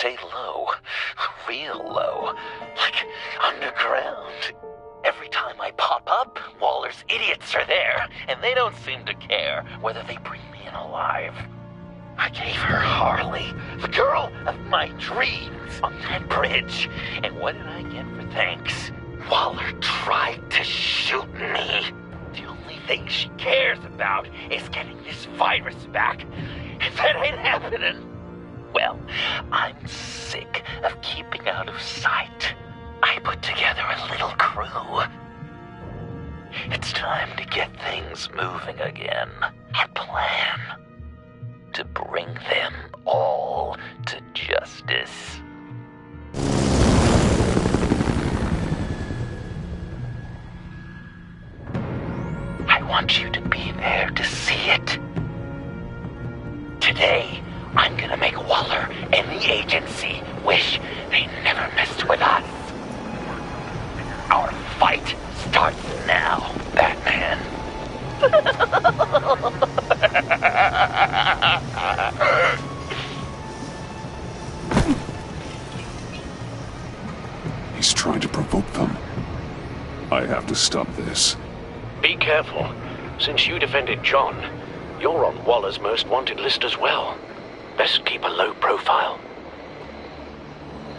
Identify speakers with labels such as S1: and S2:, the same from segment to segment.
S1: stay low. Real low. Like underground. Every time I pop up, Waller's idiots are there, and they don't seem to care whether they bring me in alive. I gave her Harley, the girl of my dreams, on that bridge, and what did I get for thanks? Waller tried to shoot me. The only thing she cares about is getting this virus back, and that ain't happening. Well, I'm sick of keeping out of sight. I put together a little crew. It's time to get things moving again. Our plan: to bring them all to justice. I want you to be there to see it. Today, I'm gonna make Waller and the agency wish they never messed with us. Our fight starts now, Batman.
S2: He's trying to provoke them. I have to stop this.
S3: Be careful. Since you defended John, you're on Waller's most wanted list as well. Best keep a low profile.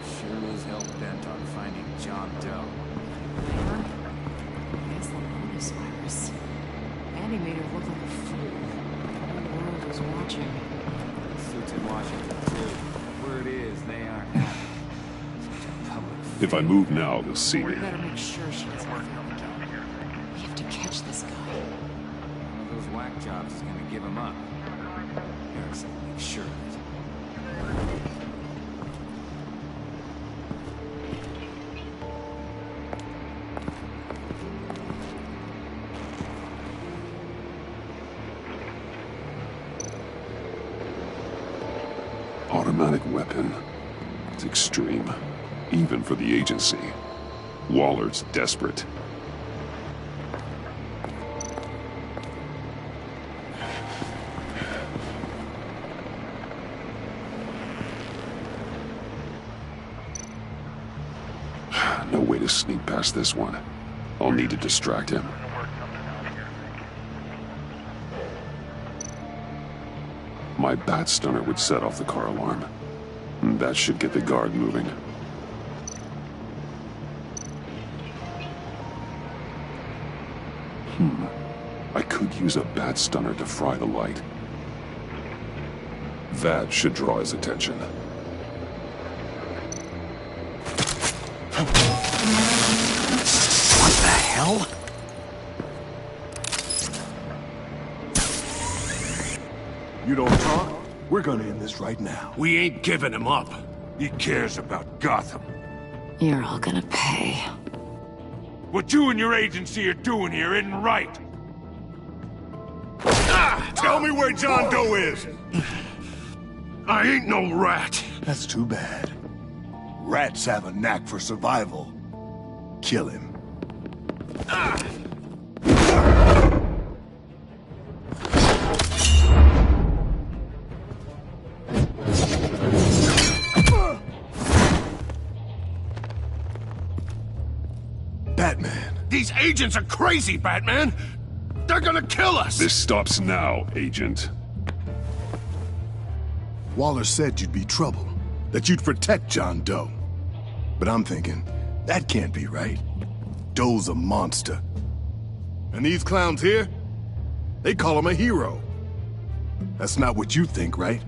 S4: Sure is hell-bent on finding John Doe.
S5: It's the bonus virus. Andy made her look like a fool. The world was watching.
S4: The suits in Washington, too. Word is, they aren't happy. Such a public
S2: If I move now, they'll see
S5: We
S2: me.
S5: better make sure she doesn't feel the guilt. We have to catch this guy.
S4: One of those whack jobs is gonna give him up. Harrison, make sure of it.
S2: Automatic weapon. It's extreme. Even for the agency. Waller's desperate. No way to sneak past this one. I'll need to distract him. My bat stunner would set off the car alarm. That should get the guard moving. I could use a bat stunner to fry the light. That should draw his attention.
S6: What the hell?
S7: You don't talk? We're gonna end this right now.
S6: We ain't giving him up.
S7: He cares about Gotham.
S5: You're all gonna pay.
S7: What you and your agency are doing here isn't right. Tell me where John Doe is!
S6: I ain't no rat.
S7: That's too bad. Rats have a knack for survival. Kill him. Batman.
S6: These agents are crazy, Batman. They're gonna kill us.
S2: This stops now, Agent.
S7: Waller said you'd be trouble, that you'd protect John Doe. But I'm thinking, that can't be right. Doe's a monster. And these clowns here, they call him a hero. That's not what you think, right?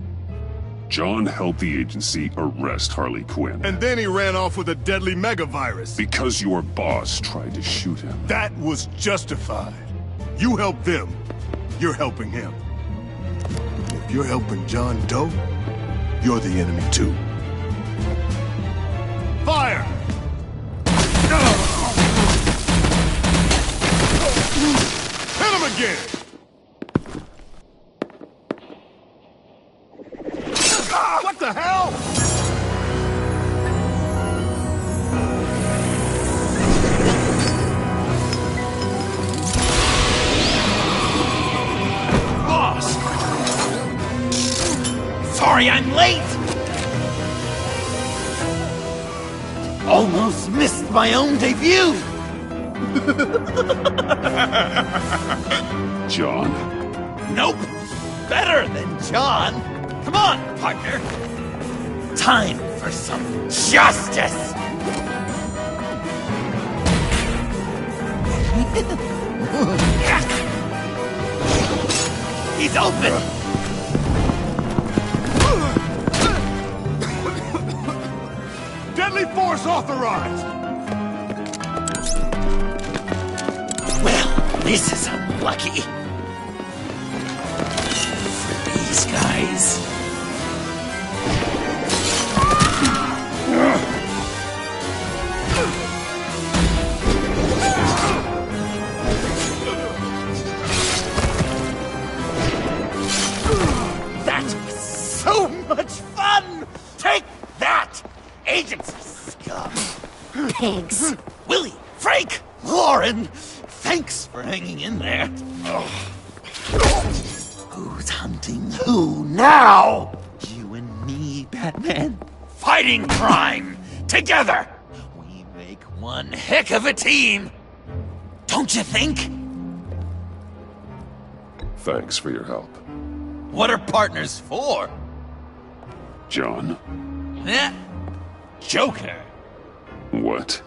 S2: John helped the agency arrest Harley Quinn.
S7: And then he ran off with a deadly megavirus.
S2: Because your boss tried to shoot him.
S7: That was justified. You helped them, you're helping him. If you're helping John Doe, you're the enemy too. Fire! Hit him again! What the hell?
S6: Boss! Sorry I'm late!
S1: Almost missed my own debut!
S2: John.
S1: Nope! Better than John! Come on, partner! Time for some justice! He's open!
S6: Deadly force authorized!
S1: Well, this is unlucky. For these guys. That was so much fun! Take that, agents of scum!
S5: Pigs.
S1: Willie, Frank, Lauren, thanks for hanging in there. Who's hunting who now? You and me, Batman. Fighting crime together. We make one heck of a team. Don't you think?
S2: Thanks for your help.
S1: What are partners for?
S2: John.
S1: Eh? Joker.
S2: What?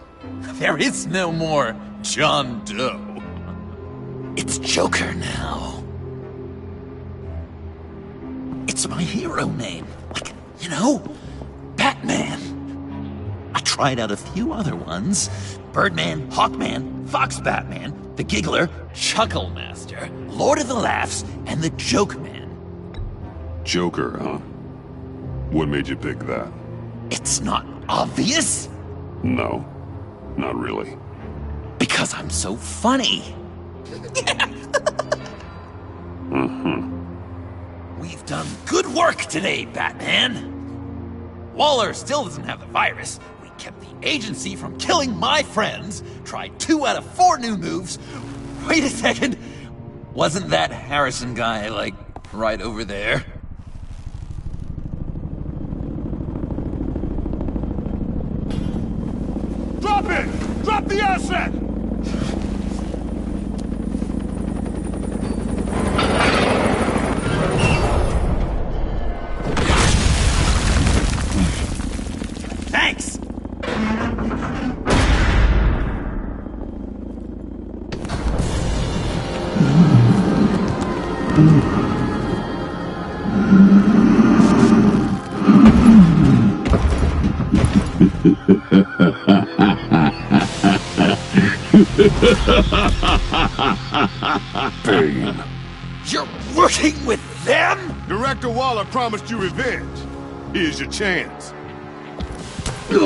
S1: There is no more John Doe. It's Joker now. It's my hero name. Like, you know, Batman. I tried out a few other ones. Birdman, Hawkman, Fox Batman, the Giggler, Chuckle Master, Lord of the Laughs, and the Joke Man.
S2: Joker, huh? What made you pick that?
S1: It's not obvious.
S2: No, not really.
S1: Because I'm so funny. We've done good work today, Batman. Waller still doesn't have the virus. We kept the agency from killing my friends. Tried 2 out of 4 new moves. Wait a second. Wasn't that Harrison guy, like, right over there?
S6: Drop it! Drop the asset!
S1: Thanks!
S2: Bane.
S1: You're working with them?
S6: Director Waller promised you revenge. Here's your chance.
S1: Get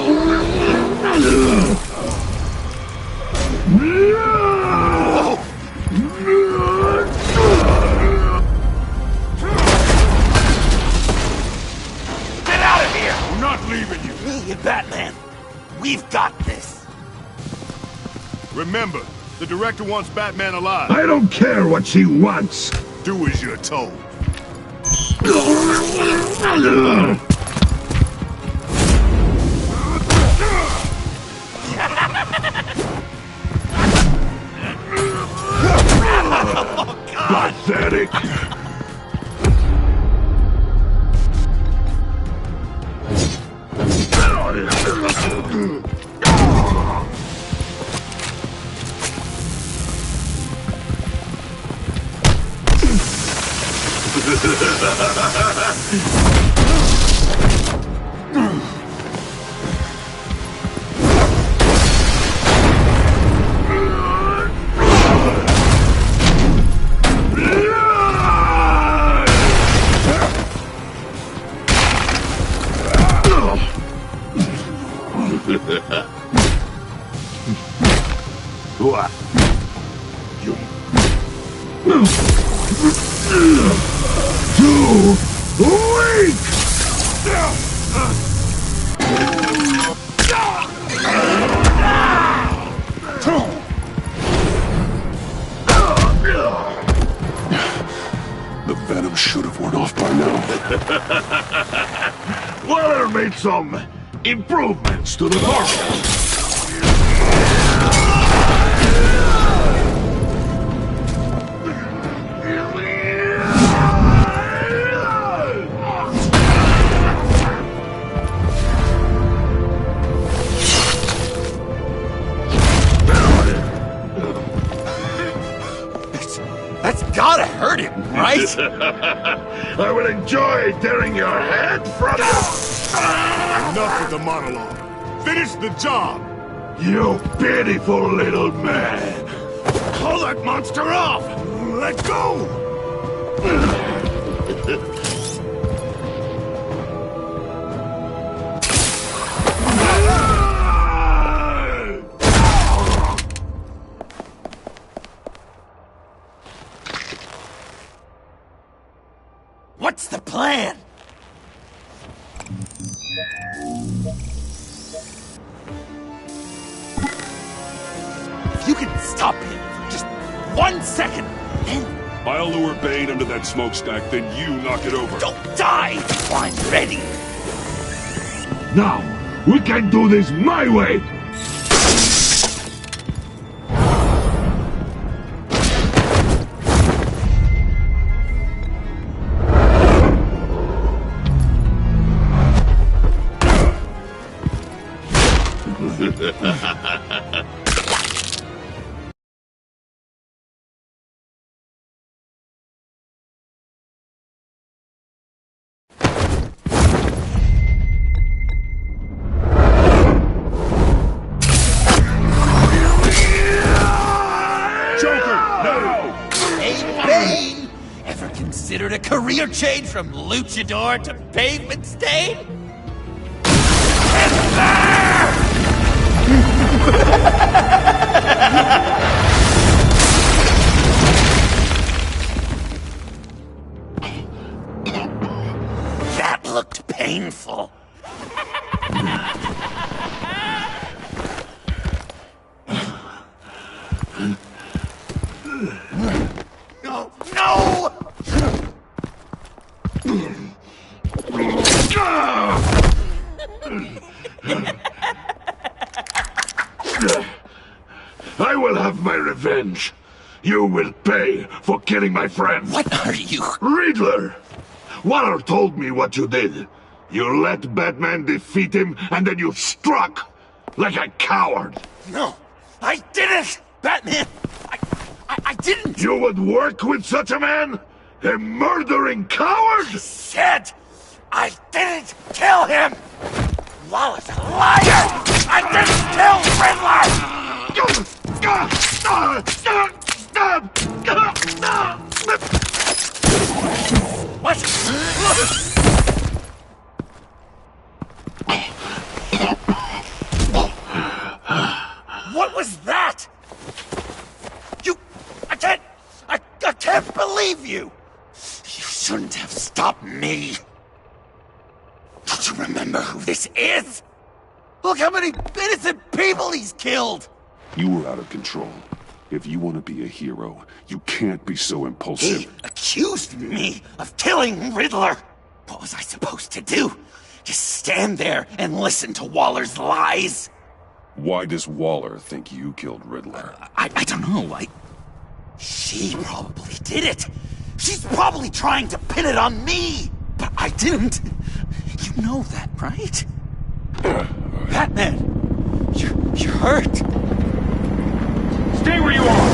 S1: out of here!
S6: I'm not leaving you.
S1: Me, Batman. We've got this.
S6: Remember, the director wants Batman alive.
S8: I don't care what she wants.
S6: Do as you're told.
S8: Pathetic. What? You... Too weak!
S2: The venom should have worn off by now.
S8: Waller made some improvements to the formula.
S6: That's gotta hurt him, right?
S8: I will enjoy tearing your head from you.
S7: Enough of the monologue. Finish the job.
S8: You pitiful little man.
S6: Pull that monster off!
S7: Let go!
S6: What's the plan? If you can stop him for just 1 second, then
S2: I'll lure Bane under that smokestack, then you knock it over.
S6: don't die till I'm ready.
S8: Now, we can do this my way.
S6: Bane! Ever considered a career change from luchador to pavement stain? That looked painful. No! No!
S8: I will have my revenge. You will pay for killing my friend.
S6: What are you?
S8: Riddler! Waller told me what you did. You let Batman defeat him, and then you struck like a coward.
S6: No, I didn't! Batman! I didn't!
S8: You would work with such a man? A murdering coward?
S6: Said I didn't kill him! Waller's a liar! I didn't kill Riddler! What? What was that? I can't believe you! You shouldn't have stopped me. Don't you remember who this is? Look how many innocent people he's killed!
S2: You were out of control. If you want to be a hero, you can't be so impulsive.
S6: He accused me of killing Riddler. What was I supposed to do? Just stand there and listen to Waller's lies?
S2: Why does Waller think you killed Riddler?
S6: I don't know. She probably did it. She's probably trying to pin it on me. But I didn't. You know that, right? Batman, you're hurt.
S9: Stay where you are.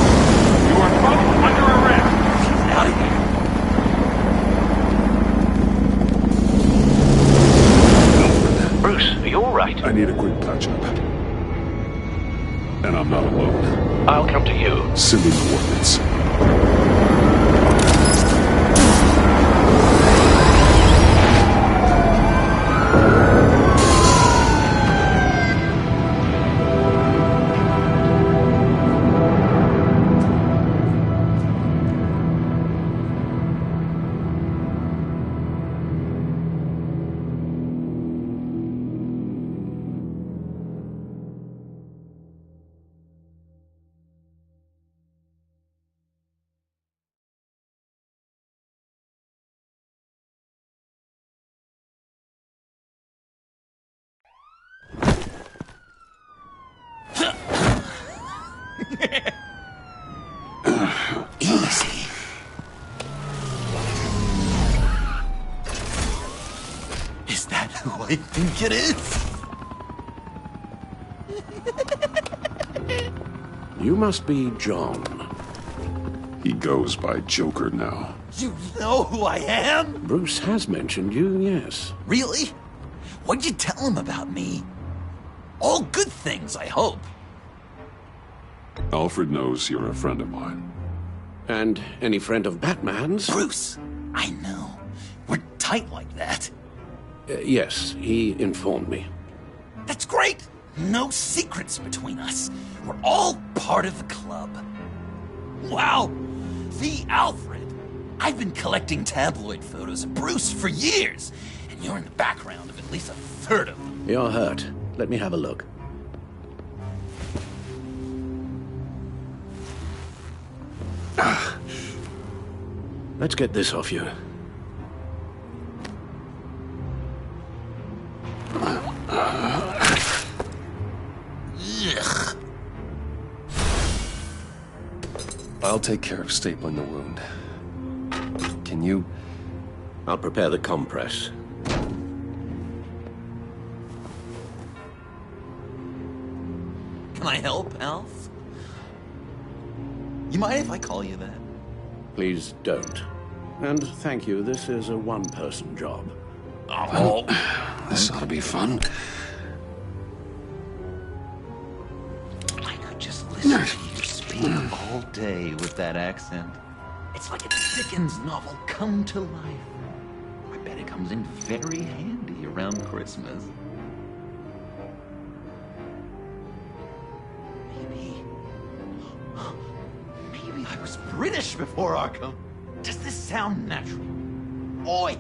S9: You are both under arrest.
S6: Get out of here.
S3: Bruce, are you all right?
S2: I need a quick touch-up. And I'm not alone.
S3: I'll come to you.
S2: Send me coordinates.
S6: Easy. Is that who I think it is?
S3: You must be John.
S2: He goes by Joker now.
S6: You know who I am?
S3: Bruce has mentioned you, yes.
S6: Really? What'd you tell him about me? All good things, I hope.
S2: Alfred knows you're a friend of mine.
S3: And any friend of Batman's?
S6: Bruce, I know. We're tight like that.
S3: Yes, he informed me.
S6: That's great. No secrets between us. We're all part of the club. Wow, the Alfred. I've been collecting tabloid photos of Bruce for years, and you're in the background of at least a third of them.
S3: You're hurt. Let me have a look. Let's get this off you.
S6: Ugh.
S10: I'll take care of stapling the wound. Can you?
S3: I'll prepare the compress.
S6: Can I help, Alf? You mind if I call you that?
S3: Please don't. And thank you, this is a one-person job.
S6: Oh,
S10: This ought to be fun.
S1: I could just listen to you speak all day with that accent. It's like a Dickens novel come to life. I bet it comes in very handy around Christmas. Maybe I was British before Arkham. Does this sound natural?
S6: Oi,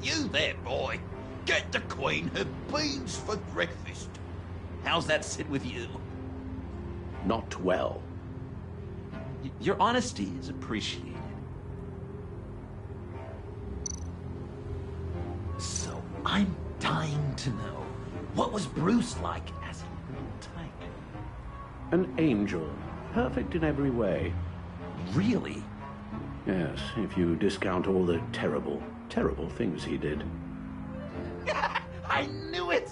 S6: you there, boy. Get the Queen her beans for breakfast. How's that sit with you?
S3: Not well.
S1: Your honesty is appreciated. So I'm dying to know, what was Bruce like as a little tyke?
S3: An angel. Perfect in every way.
S1: Really?
S3: Yes, if you discount all the terrible, terrible things he did.
S6: I knew it!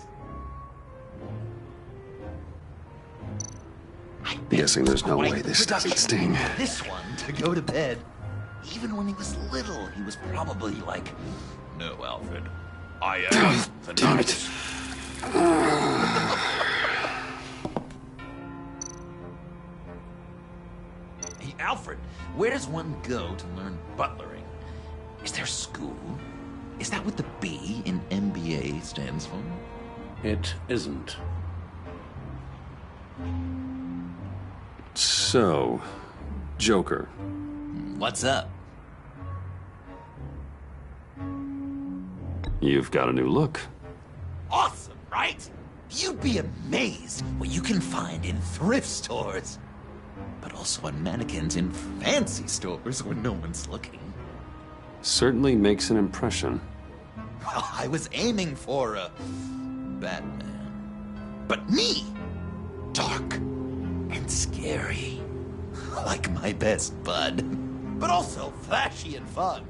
S10: Guessing there's no way this doesn't sting.
S6: This one to go to bed. Even when he was little, he was probably like, "No, Alfred, I am the
S10: Damn
S6: knight."
S10: it.
S6: Hey, Alfred, where does one go to learn butlering? Is there school? Is that what the B in MBA stands for?
S3: It isn't.
S2: So, Joker.
S6: What's up?
S2: You've got a new look.
S6: Awesome, right? You'd be amazed what you can find in thrift stores. But also on mannequins in fancy stores when no one's looking.
S2: Certainly makes an impression.
S6: Well, I was aiming for a Batman. But me! Dark and scary. Like my best bud. But also flashy and fun.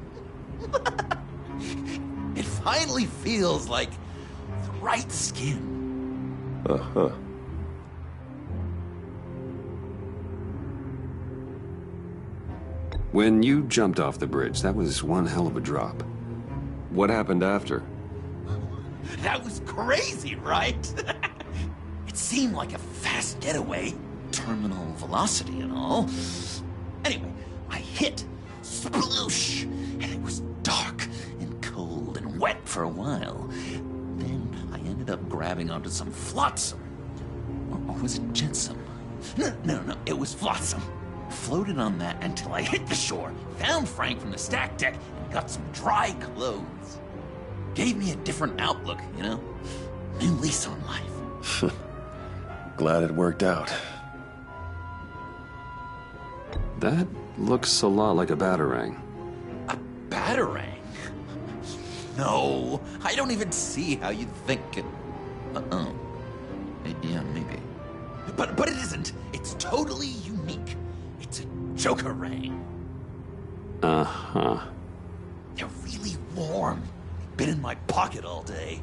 S6: It finally feels like the right skin.
S2: Uh-huh. When you jumped off the bridge, that was one hell of a drop. What happened after?
S6: That was crazy, right? It seemed like a fast getaway. Terminal velocity and all. Anyway, I hit. Sploosh! And it was dark and cold and wet for a while. Then I ended up grabbing onto some flotsam. Or was it jetsam? No, it was flotsam. Floated on that until I hit the shore, found Frank from the stack deck, and got some dry clothes. Gave me a different outlook, you know? New lease on life.
S10: Glad it worked out.
S2: That looks a lot like a batarang.
S6: A batarang? No, I don't even see how you'd think it... Uh-oh. Yeah, maybe. But it isn't. It's totally unique. unique. It's a Joker ring.
S10: Uh-huh.
S6: They're really warm. Been in my pocket all day.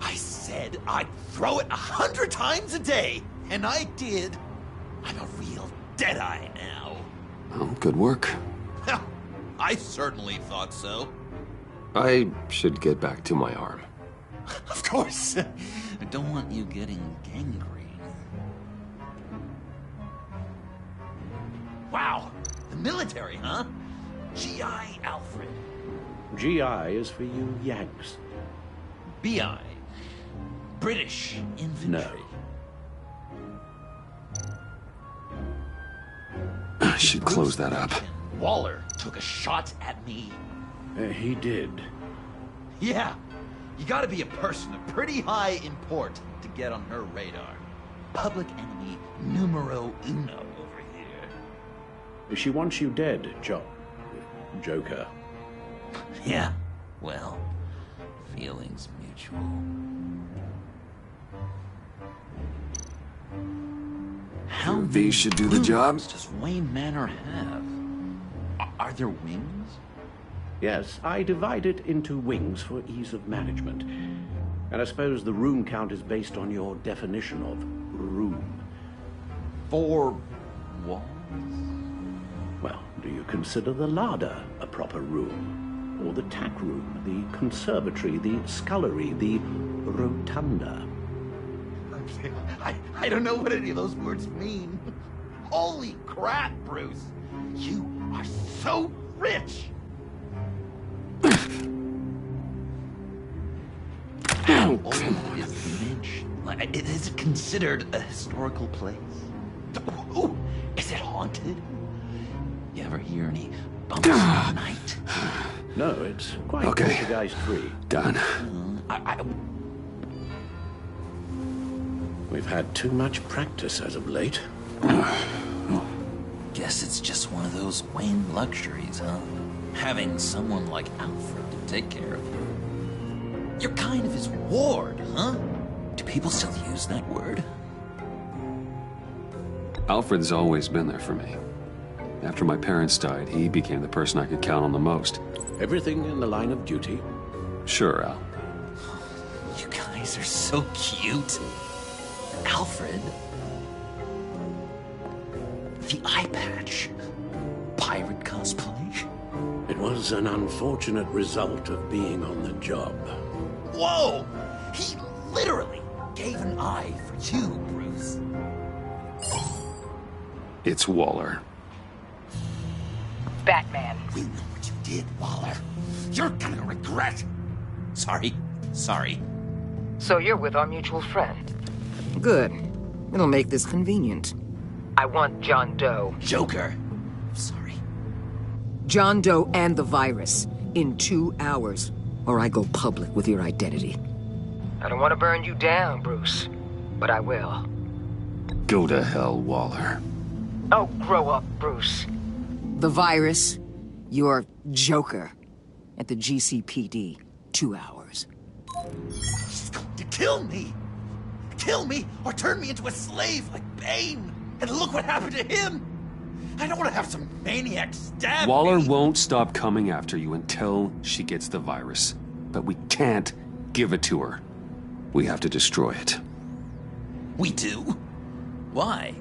S6: I said I'd throw it 100 times a day, and I did. I'm a real deadeye now.
S10: Well, good work.
S6: I certainly thought so.
S10: I should get back to my arm.
S6: Of course. I don't want you getting gangrene. Wow. The military, huh? G.I. Alfred.
S3: GI is for you Yanks.
S6: B.I. British infantry.
S10: I should close that up.
S6: Waller took a shot at me.
S3: He did.
S6: Yeah. You gotta be a person of pretty high import to get on her radar. Public enemy numero uno over here.
S3: She wants you dead, Joker.
S6: Yeah, well, feelings mutual. How
S10: V should do the job.
S6: Does Wayne Manor have? Are there wings?
S3: Yes, I divide it into wings for ease of management. And I suppose the room count is based on your definition of room.
S6: 4 walls?
S3: Well, do you consider the larder a proper room? Or the tack room, the conservatory, the scullery, the rotunda?
S6: I don't know what any of those words mean. Holy crap, Bruce! You are so rich! How old is the mansion? Is it considered a historical place? Ooh, is it haunted? You ever hear any bumps at night?
S3: No, it's quite
S10: okay.
S3: Poltergeist-free.
S10: Done.
S3: We've had too much practice as of late.
S6: Guess it's just one of those Wayne luxuries, huh? Having someone like Alfred to take care of you. You're kind of his ward, huh? Do people still use that word?
S10: Alfred's always been there for me. After my parents died, he became the person I could count on the most.
S3: Everything in the line of duty?
S10: Sure, Al.
S6: You guys are so cute. Alfred. The eye patch. Pirate cosplay.
S3: It was an unfortunate result of being on the job.
S6: Whoa! He literally gave an eye for you, Bruce.
S10: It's Waller.
S5: Batman.
S6: We know what you did, Waller. You're gonna regret. Sorry.
S11: So you're with our mutual friend. Good. It'll make this convenient. I want John Doe.
S6: Joker. Sorry.
S11: John Doe and the virus in 2 hours, or I go public with your identity.
S5: I don't want to burn you down, Bruce, but I will.
S10: Go to hell, Waller.
S5: Oh, grow up, Bruce.
S11: The virus, your Joker, at the GCPD, 2 hours.
S6: She's going to kill me. Kill me or turn me into a slave like Bane. And look what happened to him. I don't want to have some maniac stab
S10: Waller
S6: me.
S10: won't stop coming after you until she gets the virus. But we can't give it to her. We have to destroy it.
S6: We do? Why?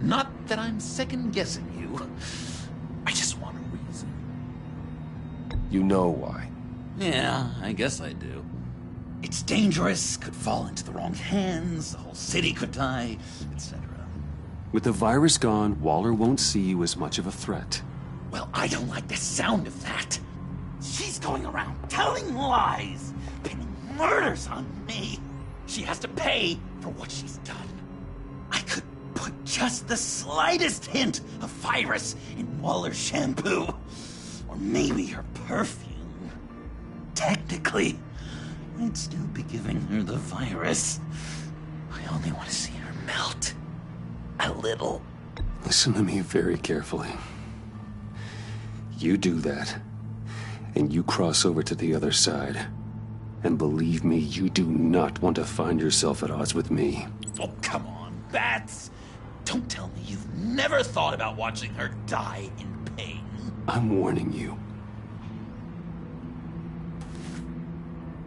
S6: Not that I'm second-guessing you. I just want a reason.
S10: You know why.
S6: Yeah, I guess I do. It's dangerous, could fall into the wrong hands, the whole city could die, etc.
S10: With the virus gone, Waller won't see you as much of a threat.
S6: Well, I don't like the sound of that. She's going around telling lies, pinning murders on me. She has to pay for what she's done. I could put just the slightest hint of virus in Waller's shampoo. Or maybe her perfume. Technically, I'd still be giving her the virus. I only want to see her melt. A little.
S10: Listen to me very carefully. You do that, and you cross over to the other side. And believe me, you do not want to find yourself at odds with me.
S6: Oh, come on, Bats! Don't tell me you've never thought about watching her die in pain.
S10: I'm warning you.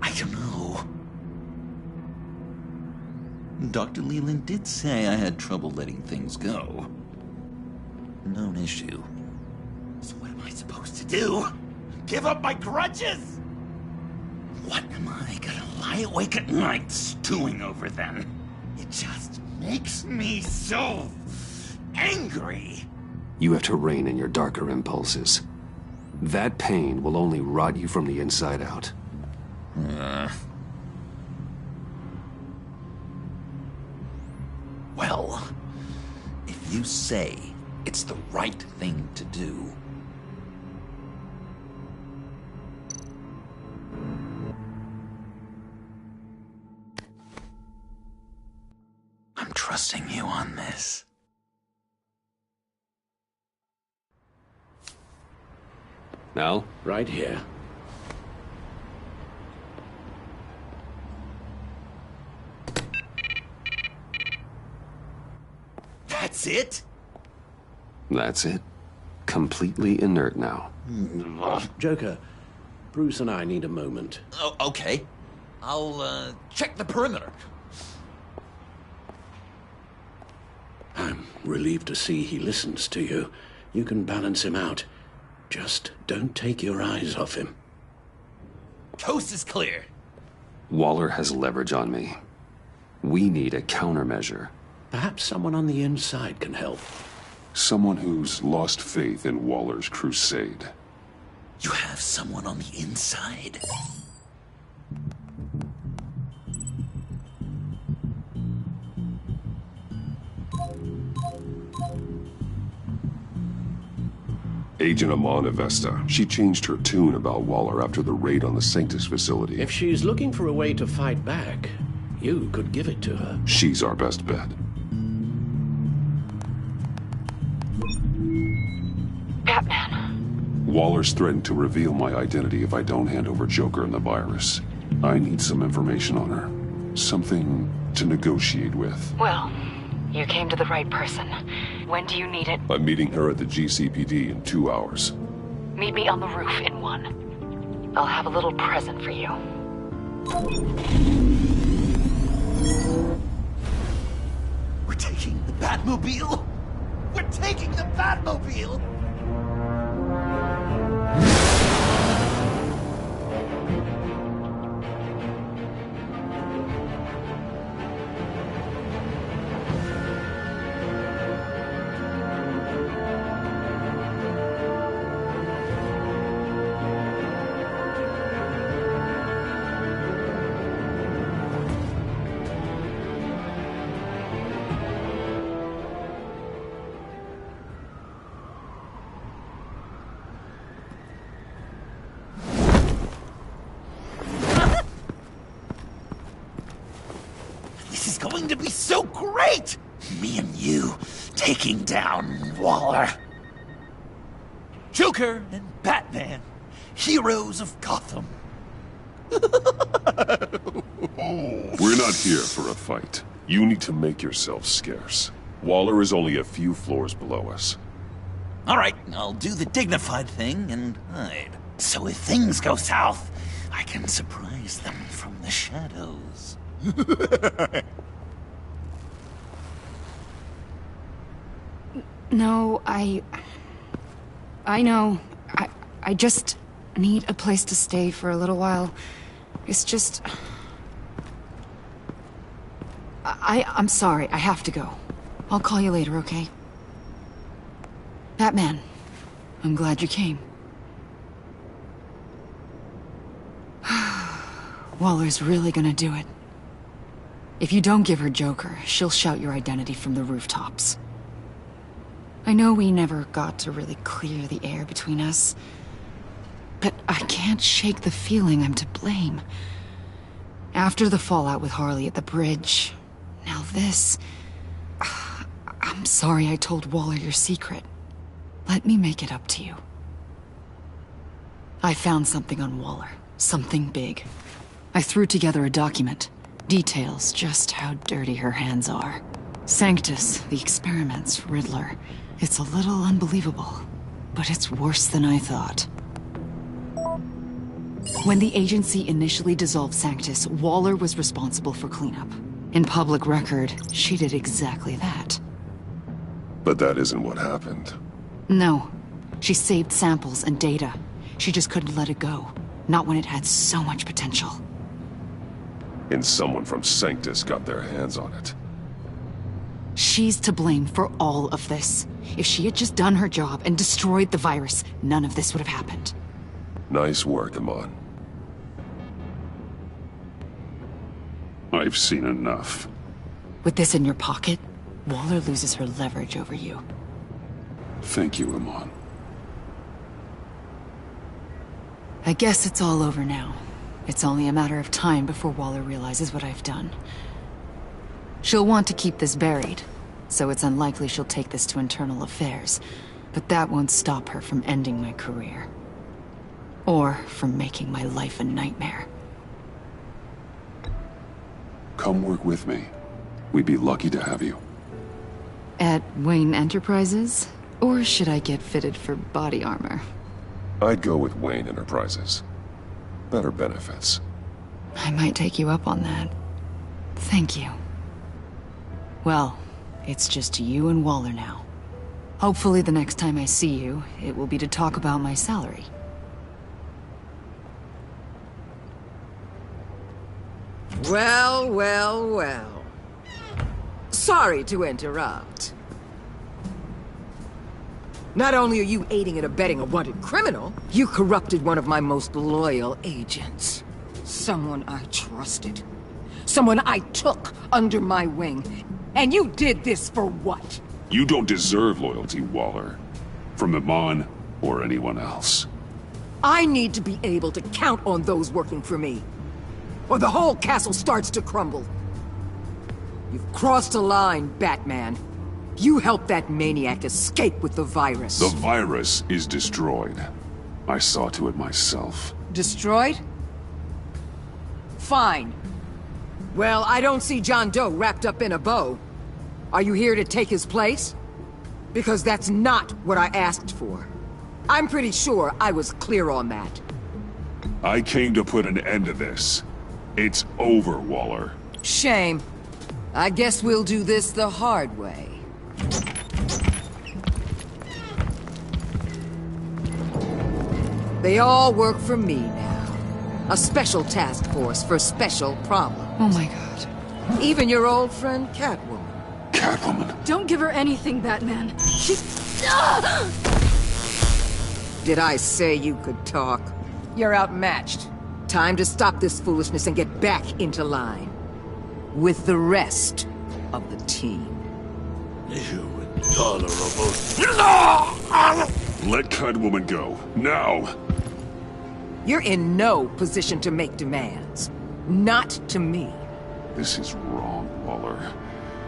S6: I don't know. Dr. Leland did say I had trouble letting things go. Known issue. So what am I supposed to do? Give up my grudges? What am I gonna lie awake at night stewing over then? It just makes me so angry.
S10: You have to rein in your darker impulses. That pain will only rot you from the inside out.
S6: Well, if you say it's the right thing to do, I'm trusting you on this.
S10: Now?
S3: Right here.
S6: That's it?
S10: That's it. Completely inert now.
S3: Joker, Bruce and I need a moment.
S6: Oh, okay. I'll, check the perimeter.
S3: I'm relieved to see he listens to you. You can balance him out. Just don't take your eyes off him.
S6: Coast is clear.
S10: Waller has leverage on me. We need a countermeasure.
S3: Perhaps someone on the inside can help.
S2: Someone who's lost faith in Waller's crusade.
S6: You have someone on the inside?
S2: Agent Amana Vesta. She changed her tune about Waller after the raid on the Sanctus facility.
S3: If she's looking for a way to fight back, you could give it to her.
S2: She's our best bet.
S5: Batman.
S2: Waller's threatened to reveal my identity if I don't hand over Joker and the virus. I need some information on her. Something to negotiate with.
S5: Well, you came to the right person. When do you need it?
S2: I'm meeting her at the GCPD in 2 hours.
S5: Meet me on the roof in 1. I'll have a little present for you.
S6: We're taking the Batmobile? We're taking the Batmobile! Going to be so great! Me and you taking down Waller. Joker and Batman, heroes of Gotham.
S2: We're not here for a fight. You need to make yourself scarce. Waller is only a few floors below us.
S6: All right, I'll do the dignified thing and hide. So if things go south, I can surprise them from the shadows.
S5: No, I know. I just need a place to stay for a little while. It's just... I'm sorry, I have to go. I'll call you later, okay? Batman, I'm glad you came. Waller's really gonna do it. If you don't give her Joker, she'll shout your identity from the rooftops. I know we never got to really clear the air between us, but I can't shake the feeling I'm to blame. After the fallout with Harley at the bridge, now this... I'm sorry I told Waller your secret. Let me make it up to you. I found something on Waller. Something big. I threw together a document. Details just how dirty her hands are. Sanctus, the experiments, Riddler. It's a little unbelievable, but it's worse than I thought. When the agency initially dissolved Sanctus, Waller was responsible for cleanup. In public record, she did exactly that.
S2: But that isn't what happened.
S5: No. She saved samples and data. She just couldn't let it go. Not when it had so much potential.
S2: And someone from Sanctus got their hands on it.
S5: She's to blame for all of this. If she had just done her job and destroyed the virus, none of this would have happened.
S2: Nice work, Amon. I've seen enough.
S5: With this in your pocket, Waller loses her leverage over you.
S2: Thank you, Amon.
S5: I guess it's all over now. It's only a matter of time before Waller realizes what I've done. She'll want to keep this buried, so it's unlikely she'll take this to internal affairs. But that won't stop her from ending my career. Or from making my life a nightmare.
S2: Come work with me. We'd be lucky to have you.
S5: At Wayne Enterprises? Or should I get fitted for body armor?
S2: I'd go with Wayne Enterprises. Better benefits.
S5: I might take you up on that. Thank you. Well, it's just you and Waller now. Hopefully the next time I see you, it will be to talk about my salary.
S11: Well, well, well. Sorry to interrupt. Not only are you aiding and abetting a wanted criminal, you corrupted one of my most loyal agents. Someone I trusted. Someone I took under my wing. And you did this for what?
S2: You don't deserve loyalty, Waller. From Amon or anyone else.
S11: I need to be able to count on those working for me. Or the whole castle starts to crumble. You've crossed a line, Batman. You helped that maniac escape with the virus.
S2: The virus is destroyed. I saw to it myself.
S11: Destroyed? Fine. Well, I don't see John Doe wrapped up in a bow. Are you here to take his place? Because that's not what I asked for. I'm pretty sure I was clear on that.
S2: I came to put an end to this. It's over, Waller.
S11: Shame. I guess we'll do this the hard way. They all work for me now. A special task force for special problems.
S5: Oh my god.
S11: Even your old friend Catwoman.
S2: Catwoman?
S12: Don't give her anything, Batman. She...
S11: Did I say you could talk? You're outmatched. Time to stop this foolishness and get back into line. With the rest of the team.
S8: You intolerable...
S2: Let Catwoman go. Now!
S11: You're in no position to make demands. Not to me.
S2: This is wrong, Waller.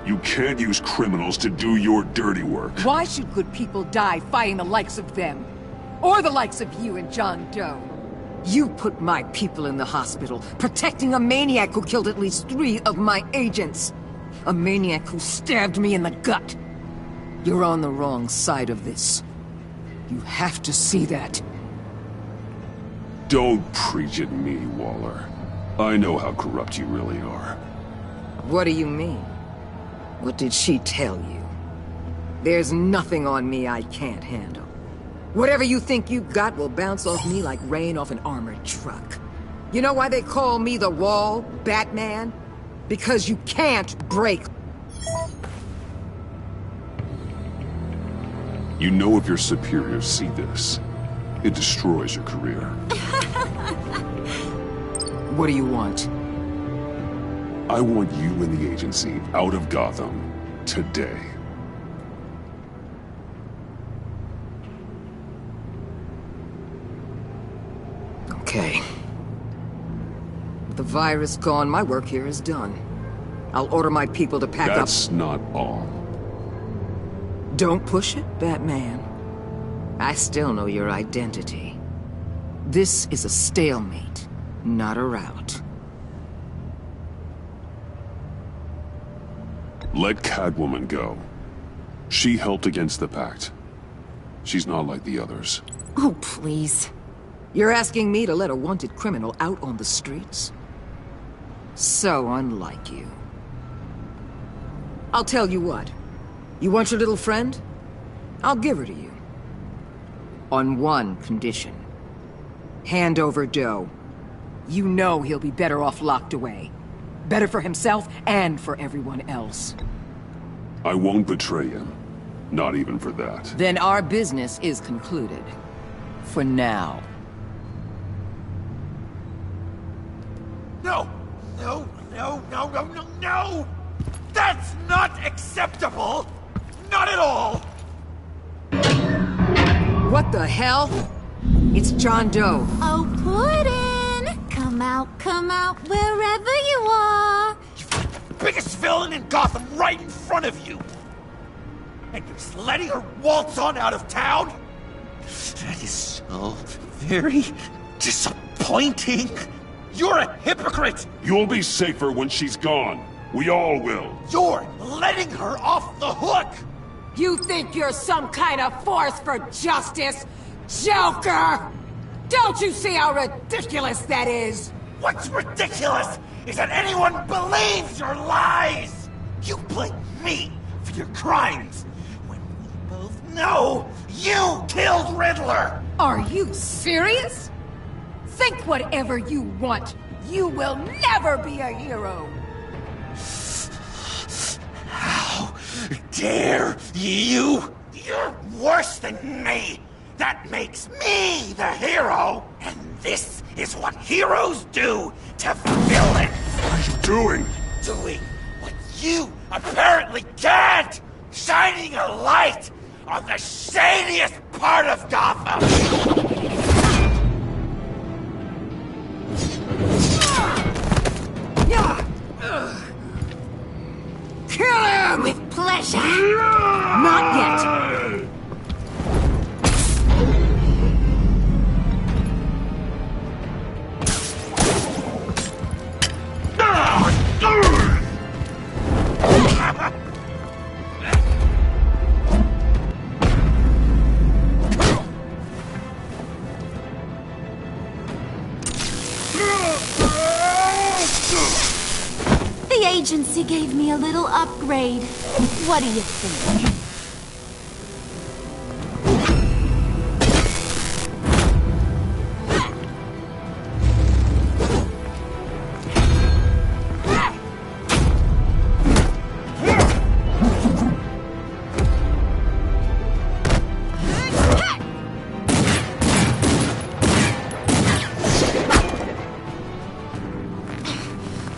S2: You can't use criminals to do your dirty work.
S11: Why should good people die fighting the likes of them? Or the likes of you and John Doe? You put my people in the hospital, protecting a maniac who killed at least 3 of my agents. A maniac who stabbed me in the gut. You're on the wrong side of this. You have to see that.
S2: Don't preach at me, Waller. I know how corrupt you really are.
S11: What do you mean? What did she tell you? There's nothing on me I can't handle. Whatever you think you got will bounce off me like rain off an armored truck. You know why they call me the Wall, Batman? Because you can't break.
S2: You know if your superiors see this, it destroys your career.
S11: What do you want?
S2: I want you and the agency out of Gotham today.
S11: Okay. With the virus gone, my work here is done. I'll order my people to pack up.
S2: That's not all.
S11: Don't push it, Batman. I still know your identity. This is a stalemate, not a rout.
S2: Let Catwoman go. She helped against the Pact. She's not like the others.
S5: Oh, please.
S11: You're asking me to let a wanted criminal out on the streets? So unlike you. I'll tell you what. You want your little friend? I'll give her to you. On one condition. Hand over Doe. You know he'll be better off locked away. Better for himself and for everyone else.
S2: I won't betray him. Not even for that.
S11: Then our business is concluded. For now.
S6: No! No, no, no, no, no, no! That's not acceptable! Not at all!
S11: What the hell? It's John Doe.
S13: Oh, Puddin'! Come out, wherever you are!
S6: Biggest villain in Gotham right in front of you! And you're just letting her waltz on out of town? That is so very disappointing. You're a hypocrite!
S2: You'll be safer when she's gone. We all will.
S6: You're letting her off the hook!
S11: You think you're some kind of force for justice? Joker! Don't you see how ridiculous that is?
S6: What's ridiculous is that anyone believes your lies! You blame me for your crimes, when we both know you killed Riddler!
S11: Are you serious? Think whatever you want. You will never be a hero.
S6: How dare you? You're worse than me! That makes me the hero! And this is what heroes do to villains!
S2: What are you doing?
S6: Doing what you apparently can't! Shining a light on the shadiest part of Gotham!
S11: Kill him!
S13: With pleasure!
S11: Not yet!
S13: The agency gave me a little upgrade. What do you think?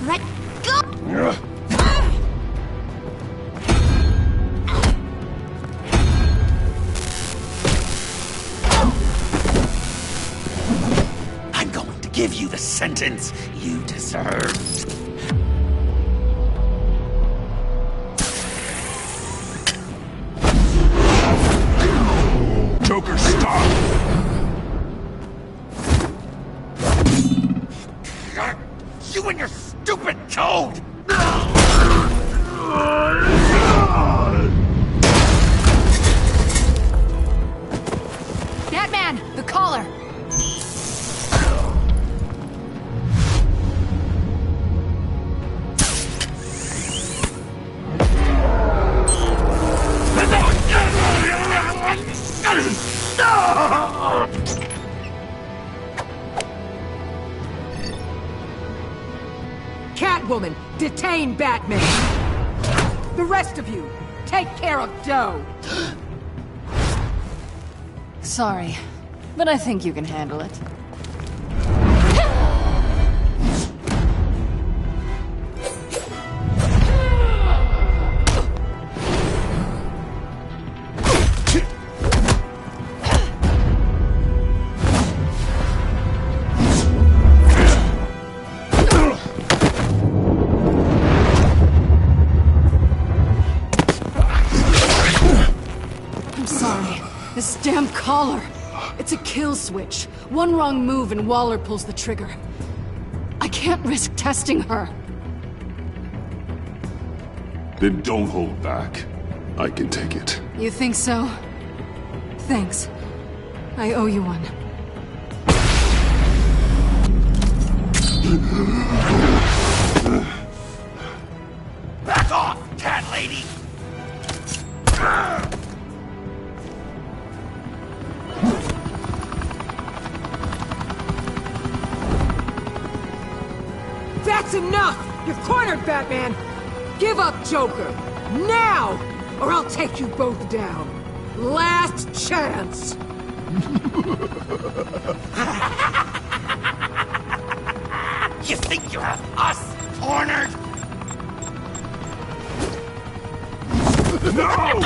S13: Right, go!
S6: I'm going to give you the sentence you deserve.
S2: Joker, stop!
S6: You and your stupid toad!
S5: Batman! The collar!
S11: Catwoman, detain Batman! The rest of you, take care of Doe!
S5: Sorry, but I think you can handle it. This damn collar! It's a kill switch. One wrong move and Waller pulls the trigger. I can't risk testing her.
S2: Then don't hold back. I can take it.
S12: You think so? Thanks. I owe you one.
S6: Back off, cat lady!
S11: That's enough! You're cornered, Batman! Give up, Joker! Now! Or I'll take you both down. Last chance!
S6: You think you have us cornered?
S9: No!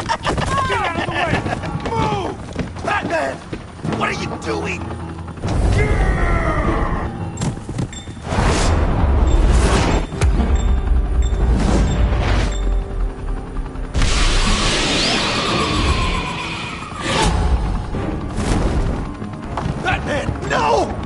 S9: Get out of the way!
S6: Move! Batman! What are you doing? Batman, no!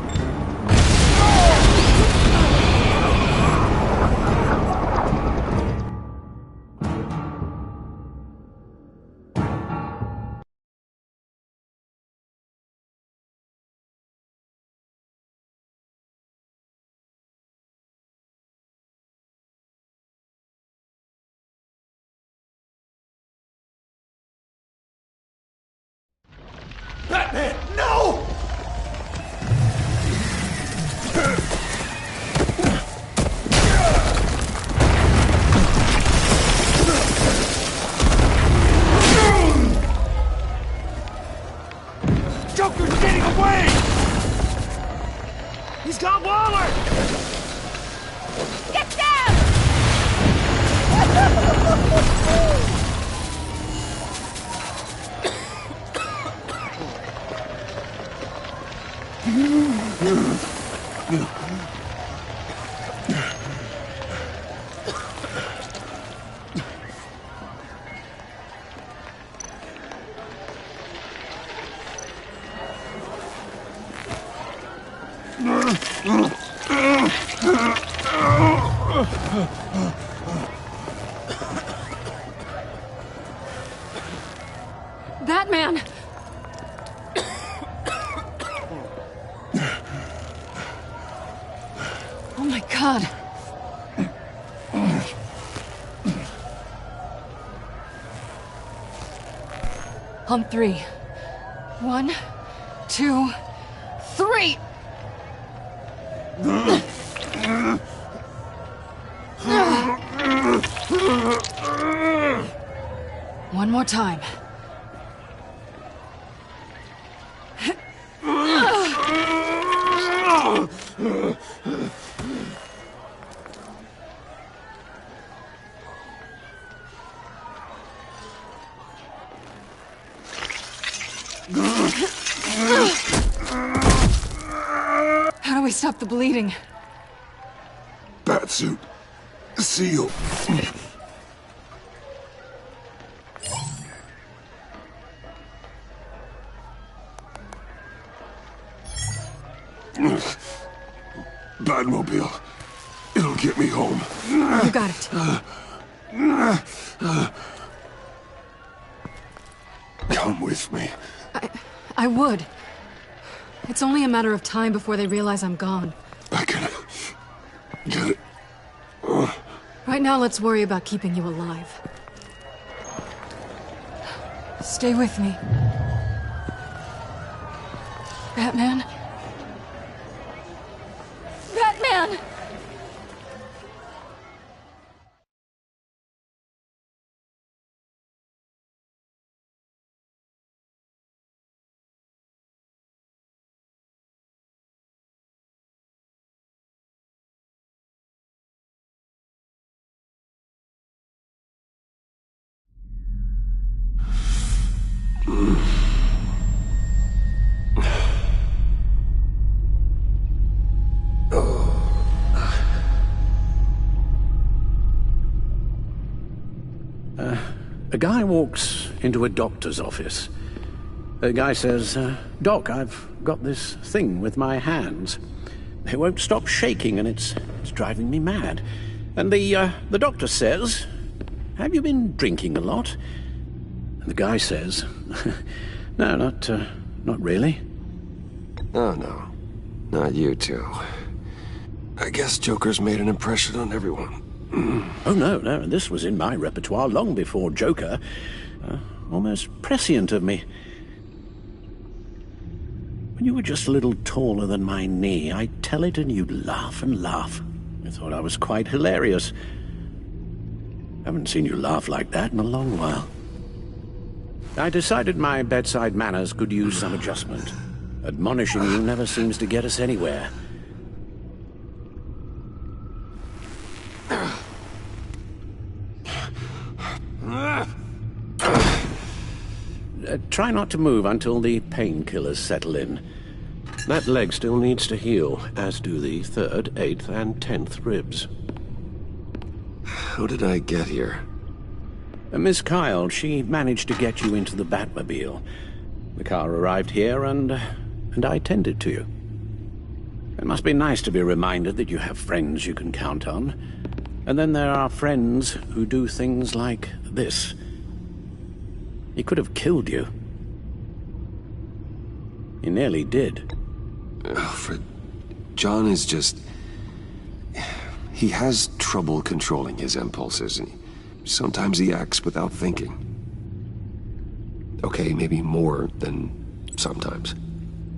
S6: Batman, no!
S9: Joker's getting away! He's got Waller!
S13: Get down!
S12: Batman! Oh my God. On three. 1, 2, 3! One more time. How do we stop the bleeding?
S2: Batsuit. Seal. Batmobile. It'll get me home.
S12: You got it.
S2: Come with me.
S12: I would. It's only a matter of time before they realize I'm gone.
S2: I can get it.
S12: Right now, let's worry about keeping you alive. Stay with me. Batman? Batman!
S3: A guy walks into a doctor's office. The guy says, Doc, I've got this thing with my hands. It won't stop shaking and it's driving me mad. And the doctor says, have you been drinking a lot? And the guy says, no, not really.
S10: Oh, no. Not you two. I guess Joker's made an impression on everyone.
S3: Oh, no, this was in my repertoire long before Joker. Almost prescient of me. When you were just a little taller than my knee, I'd tell it and you'd laugh and laugh. I thought I was quite hilarious. Haven't seen you laugh like that in a long while. I decided my bedside manners could use some adjustment. Admonishing you never seems to get us anywhere. Try not to move until the painkillers settle in. That leg still needs to heal, as do the 3rd, 8th, and 10th ribs.
S10: How did I get here?
S3: Miss Kyle, she managed to get you into the Batmobile. The car arrived here, and I tended to you. It must be nice to be reminded that you have friends you can count on. And then there are friends who do things like this. He could have killed you. He nearly did.
S10: Alfred, John is just... He has trouble controlling his impulses. Sometimes he acts without thinking. Okay, maybe more than sometimes.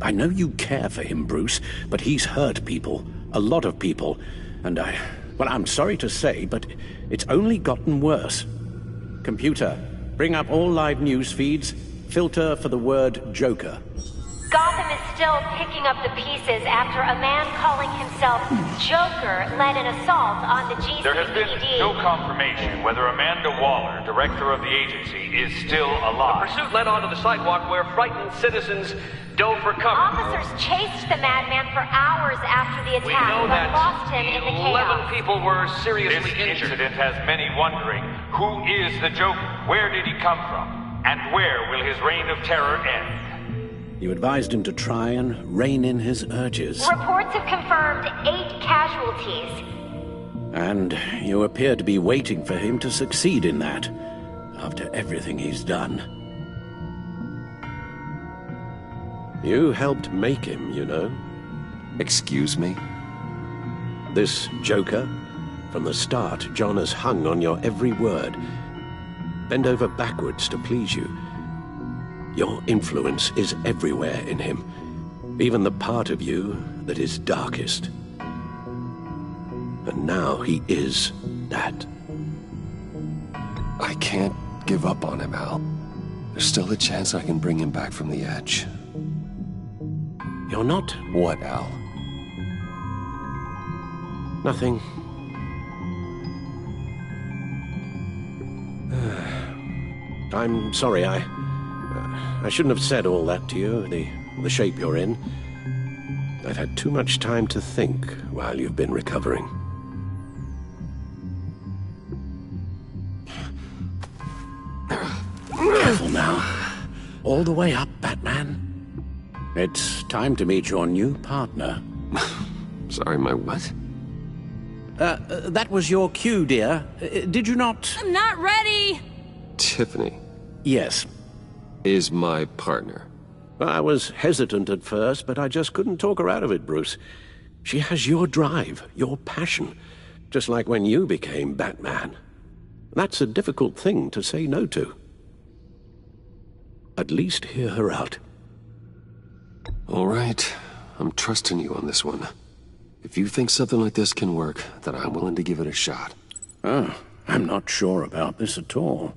S3: I know you care for him, Bruce, but he's hurt people. A lot of people. And well, I'm sorry to say, but it's only gotten worse. Computer, bring up all live news feeds. Filter for the word Joker.
S14: Gotham is still picking up the pieces after a man calling himself Joker led an assault on the GCPD.
S9: There has been no confirmation whether Amanda Waller, director of the agency, is still alive.
S15: The pursuit led onto the sidewalk where frightened citizens dove for cover.
S14: Officers chased the madman for hours after the attack, but lost him in the chaos.
S15: 11 people were seriously
S9: This
S15: injured.
S9: incident has many wondering, who is the Joker? Where did he come from? And where will his reign of terror end?
S3: You advised him to try and rein in his urges.
S14: Reports have confirmed 8 casualties.
S3: And you appear to be waiting for him to succeed in that, after everything he's done. You helped make him, you know.
S10: Excuse me?
S3: This Joker, from the start, John has hung on your every word. Bend over backwards to please you. Your influence is everywhere in him, even the part of you that is darkest. And now he is that.
S10: I can't give up on him, Al. There's still a chance I can bring him back from the edge.
S3: You're not...
S10: What, Al?
S3: Nothing. I'm sorry, I shouldn't have said all that to you, the shape you're in. I've had too much time to think while you've been recovering. Careful now. All the way up, Batman. It's time to meet your new partner.
S10: Sorry, my what?
S3: That was your cue, dear. Did you not...
S12: I'm not ready!
S10: Tiffany.
S3: Yes.
S10: Is my partner.
S3: I was hesitant at first, but I just couldn't talk her out of it, Bruce. She has your drive, your passion, just like when you became Batman. That's a difficult thing to say no to. At least hear her out.
S10: All right. I'm trusting you on this one. If you think something like this can work, then I'm willing to give it a shot.
S3: Oh, I'm not sure about this at all.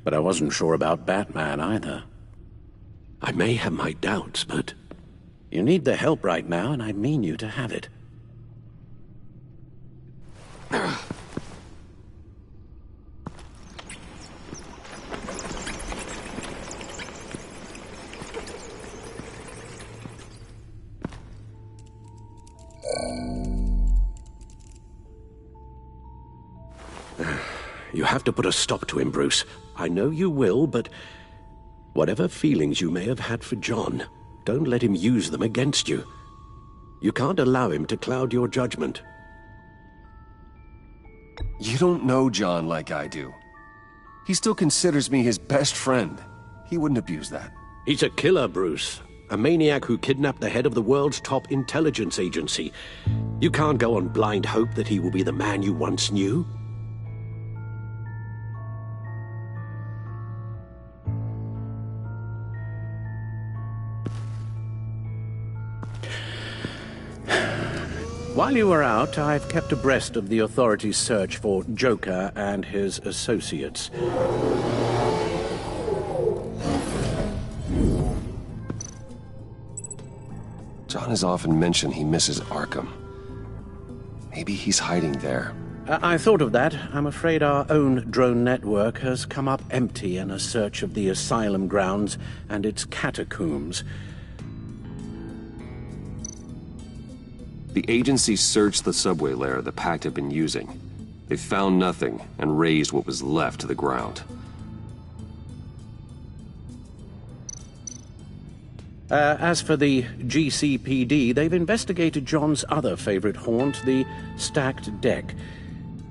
S3: But I wasn't sure about Batman either. I may have my doubts, but you need the help right now, and I mean you to have it. You have to put a stop to him, Bruce. I know you will, but whatever feelings you may have had for John, don't let him use them against you. You can't allow him to cloud your judgment.
S10: You don't know John like I do. He still considers me his best friend. He wouldn't abuse that.
S3: He's a killer, Bruce. A maniac who kidnapped the head of the world's top intelligence agency. You can't go on blind hope that he will be the man you once knew. While you were out, I've kept abreast of the authorities' search for Joker and his associates.
S10: John has often mentioned he misses Arkham. Maybe he's hiding there.
S3: I thought of that. I'm afraid our own drone network has come up empty in a search of the asylum grounds and its catacombs.
S10: The agency searched the subway layer the Pact had been using. They found nothing and razed what was left to the ground.
S3: As for the GCPD, they've investigated John's other favorite haunt, the stacked deck.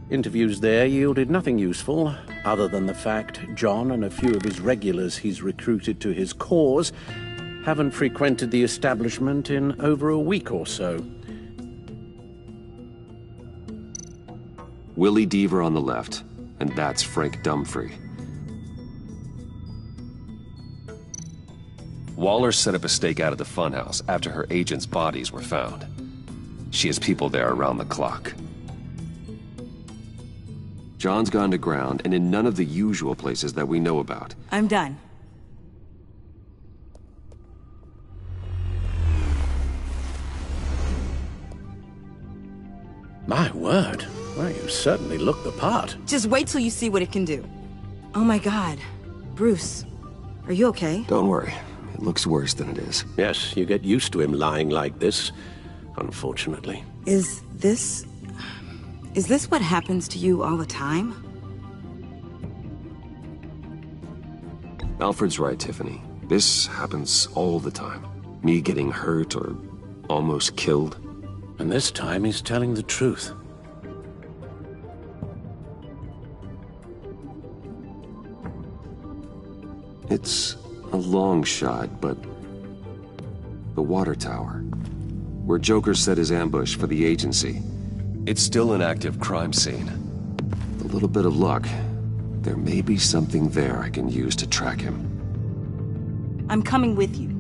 S3: Interviews there yielded nothing useful, other than the fact John and a few of his regulars he's recruited to his cause haven't frequented the establishment in over a week or so.
S10: Willie Deaver on the left, and that's Frank Dumfrey. Waller set up a stakeout at the funhouse after her agents' bodies were found. She has people there around the clock. John's gone to ground and in none of the usual places that we know about.
S16: I'm done.
S3: My word. Well, you certainly look the part.
S16: Just wait till you see what it can do. Oh my God. Bruce, are you okay?
S10: Don't worry. It looks worse than it is.
S3: Yes, you get used to him lying like this, unfortunately.
S16: Is this what happens to you all the time?
S10: Alfred's right, Tiffany. This happens all the time. Me getting hurt or almost killed.
S3: And this time he's telling the truth.
S10: It's a long shot, but the water tower, where Joker set his ambush for the agency, it's still an active crime scene. With a little bit of luck, there may be something there I can use to track him.
S16: I'm coming with you.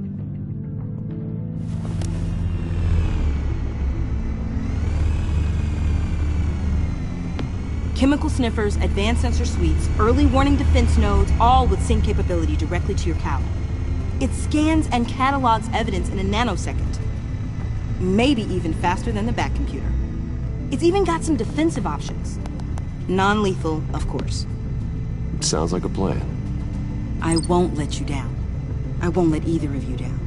S16: Chemical sniffers, advanced sensor suites, early warning defense nodes, all with sync capability directly to your cowl. It scans and catalogs evidence in a nanosecond. Maybe even faster than the back computer. It's even got some defensive options. Non-lethal, of course.
S10: Sounds like a plan.
S16: I won't let you down. I won't let either of you down.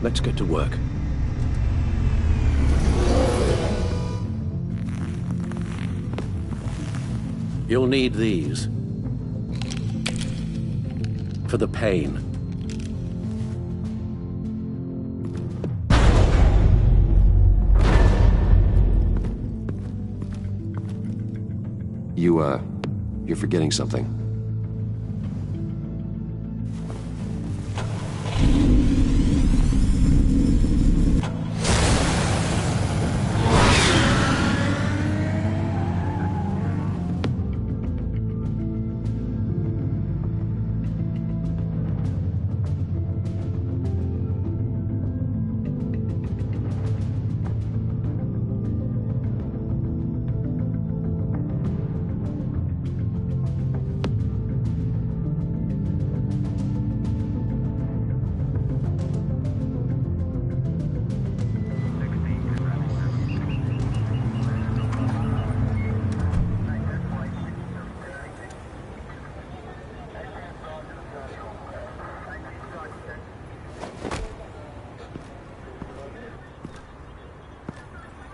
S3: Let's get to work. You'll need these. For the pain.
S10: You're forgetting something.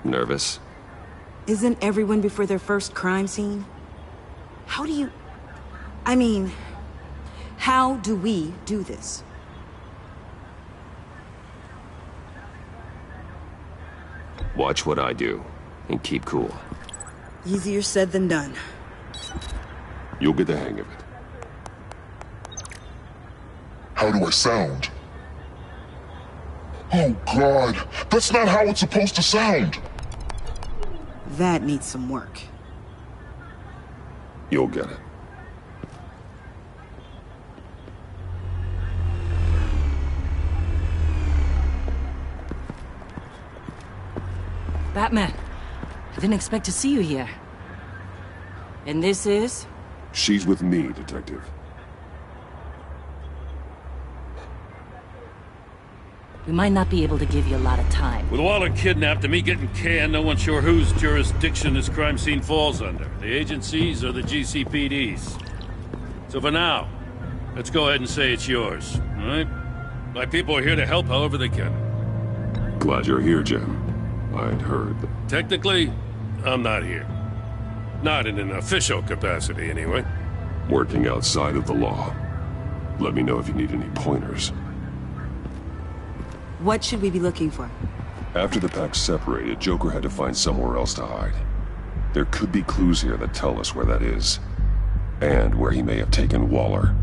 S10: Nervous?
S16: Isn't everyone before their first crime scene? How do you... I mean, how do we do this?
S10: Watch what I do, and keep cool.
S16: Easier said than done.
S2: You'll get the hang of it.
S17: How do I sound? Oh God, that's not how it's supposed to sound!
S16: That needs some work.
S2: You'll get it.
S18: Batman, I didn't expect to see you here. And this is?
S2: She's with me, Detective.
S18: We might not be able to give you a lot of time.
S19: With Waller kidnapped and me getting canned, no one's sure whose jurisdiction this crime scene falls under. The agencies or the GCPD's. So for now, let's go ahead and say it's yours, all right? My people are here to help however they can.
S2: Glad you're here, Jim. I'd heard that...
S19: Technically, I'm not here. Not in an official capacity, anyway.
S2: Working outside of the law. Let me know if you need any pointers.
S16: What should we be looking for?
S2: After the pack separated, Joker had to find somewhere else to hide. There could be clues here that tell us where that is. And where he may have taken Waller.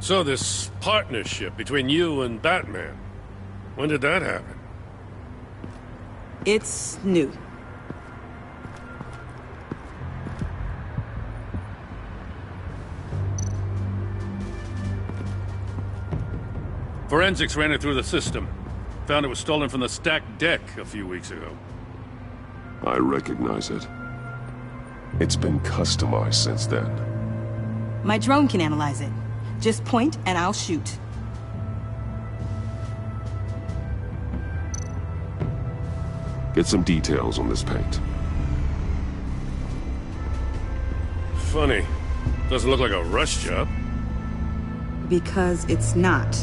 S19: So this partnership between you and Batman, when did that happen?
S16: It's new.
S19: Forensics ran it through the system. Found it was stolen from the stacked deck a few weeks ago.
S2: I recognize it. It's been customized since then.
S16: My drone can analyze it. Just point and I'll shoot.
S2: Get some details on this paint.
S19: Funny. Doesn't look like a rush job.
S16: Because it's not.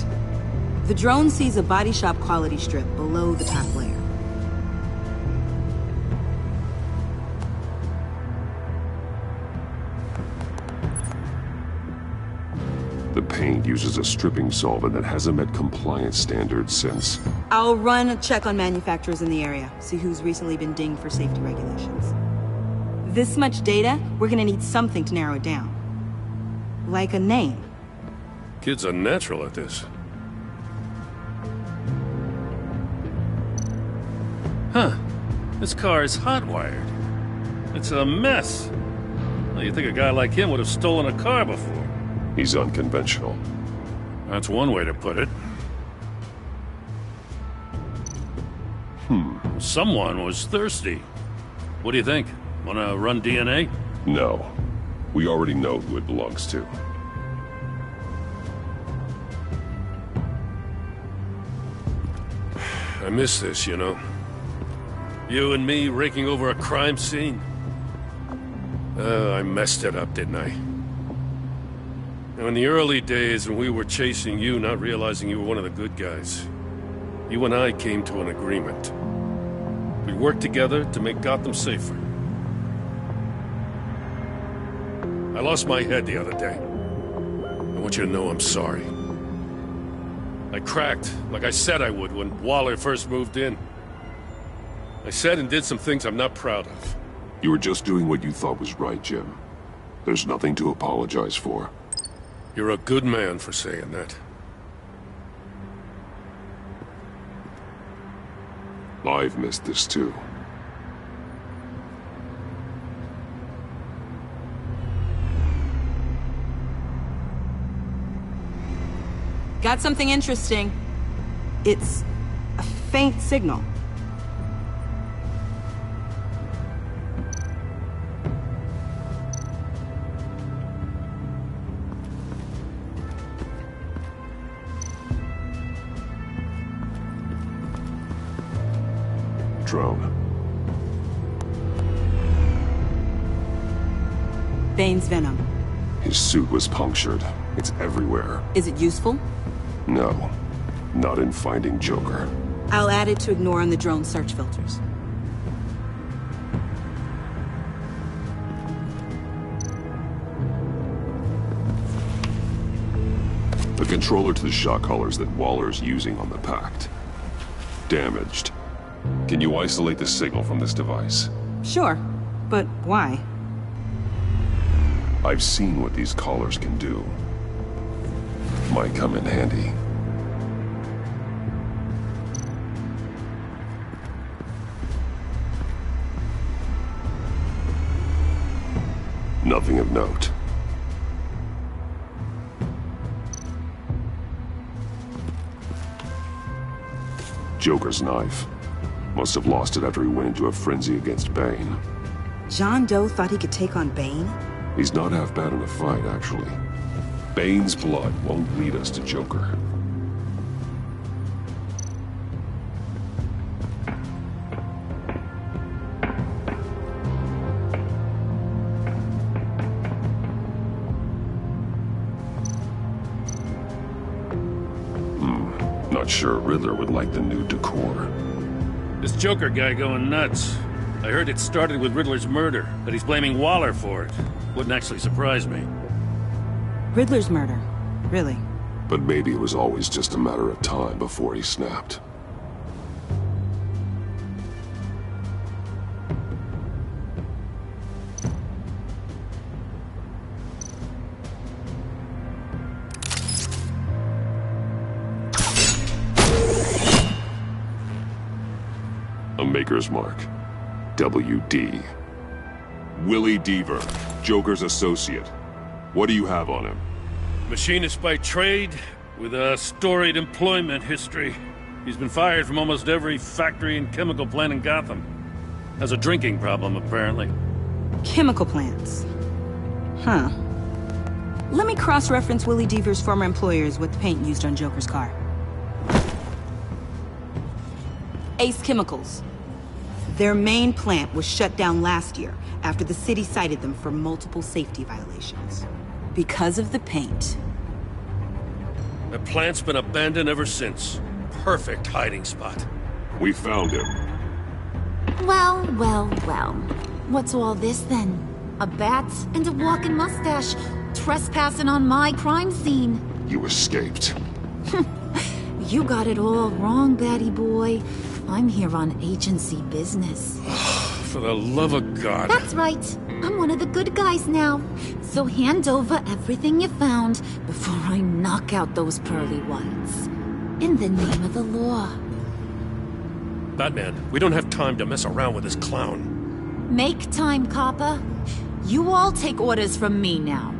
S16: The drone sees a body shop quality strip below the top layer.
S2: The paint uses a stripping solvent that hasn't met compliance standards since...
S16: I'll run a check on manufacturers in the area, see who's recently been dinged for safety regulations. This much data, we're gonna need something to narrow it down. Like a name.
S19: Kid's a natural at this. Huh. This car is hot-wired. It's a mess. Well, you'd think a guy like him would have stolen a car before.
S2: He's unconventional.
S19: That's one way to put it. Someone was thirsty. What do you think? Wanna run DNA?
S2: No. We already know who it belongs to.
S19: I miss this, you know. You and me raking over a crime scene. I messed it up, didn't I? Now, in the early days when we were chasing you, not realizing you were one of the good guys, you and I came to an agreement. We worked together to make Gotham safer. I lost my head the other day. I want you to know I'm sorry. I cracked, like I said I would when Waller first moved in. I said and did some things I'm not proud of.
S2: You were just doing what you thought was right, Jim. There's nothing to apologize for.
S19: You're a good man for saying that.
S2: I've missed this too.
S16: Got something interesting. It's a faint signal.
S2: Drone.
S16: Bane's venom.
S2: His suit was punctured. It's everywhere.
S16: Is it useful?
S2: No. Not in finding Joker.
S16: I'll add it to ignore on the drone search filters.
S2: The controller to the shot collars that Waller's using on the Pact. Damaged. Can you isolate the signal from this device?
S16: Sure, but why?
S2: I've seen what these collars can do. Might come in handy. Nothing of note. Joker's knife. Must have lost it after he went into a frenzy against Bane.
S16: John Doe thought he could take on Bane?
S2: He's not half bad in a fight, actually. Bane's blood won't lead us to Joker. Not sure Riddler would like the new decor.
S19: This Joker guy going nuts. I heard it started with Riddler's murder, but he's blaming Waller for it. Wouldn't actually surprise me.
S16: Riddler's murder? Really?
S2: But maybe it was always just a matter of time before he snapped. A Maker's Mark. WD. Willie Deaver, Joker's associate. What do you have on him?
S19: Machinist by trade, with a storied employment history. He's been fired from almost every factory and chemical plant in Gotham. Has a drinking problem, apparently.
S16: Chemical plants. Huh. Let me cross-reference Willie Deaver's former employers with the paint used on Joker's car. Ace Chemicals. Their main plant was shut down last year after the city cited them for multiple safety violations. Because of the paint.
S19: The plant's been abandoned ever since. Perfect hiding spot.
S2: We found him.
S13: Well, well, well. What's all this then? A bat and a walking mustache trespassing on my crime scene.
S2: You escaped.
S13: You got it all wrong, Batty boy. I'm here on agency business.
S19: For the love of God.
S13: That's right. I'm one of the good guys now. So hand over everything you found before I knock out those pearly whites. In the name of the law.
S19: Batman, we don't have time to mess around with this clown.
S13: Make time, copper. You all take orders from me now.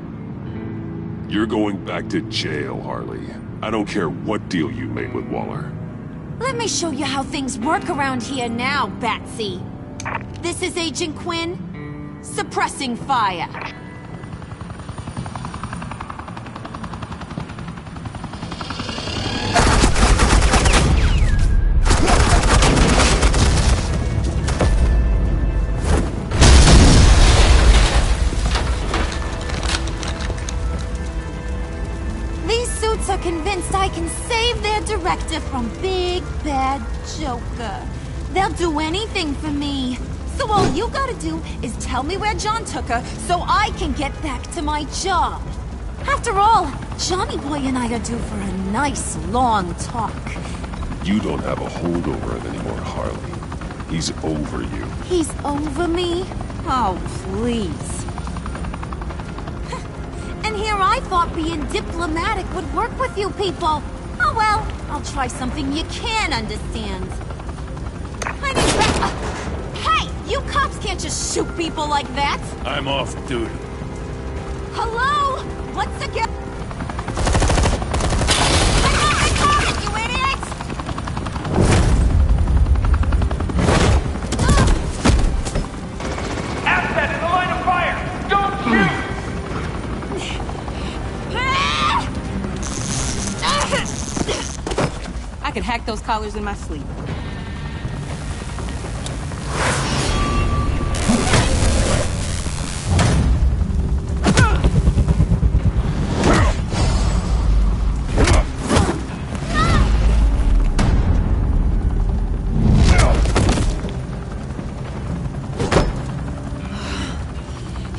S2: You're going back to jail, Harley. I don't care what deal you made with Waller.
S13: Let me show you how things work around here now, Batsy. This is Agent Quinn. Suppressing fire. These suits are convinced I can save their director from Big Bad Joker. They'll do anything for me. So all you gotta do is tell me where John took her so I can get back to my job. After all, Johnny Boy and I are due for a nice long talk.
S2: You don't have a hold over him anymore, Harley. He's over you.
S13: He's over me? Oh, please. And here I thought being diplomatic would work with you people. Oh well, I'll try something you can understand. Hey! You cops can't just shoot people like that!
S19: I'm off duty.
S13: Hello? What's the get? You idiots!
S9: Asset in the line of fire! Don't shoot!
S16: I could hack those collars in my sleep.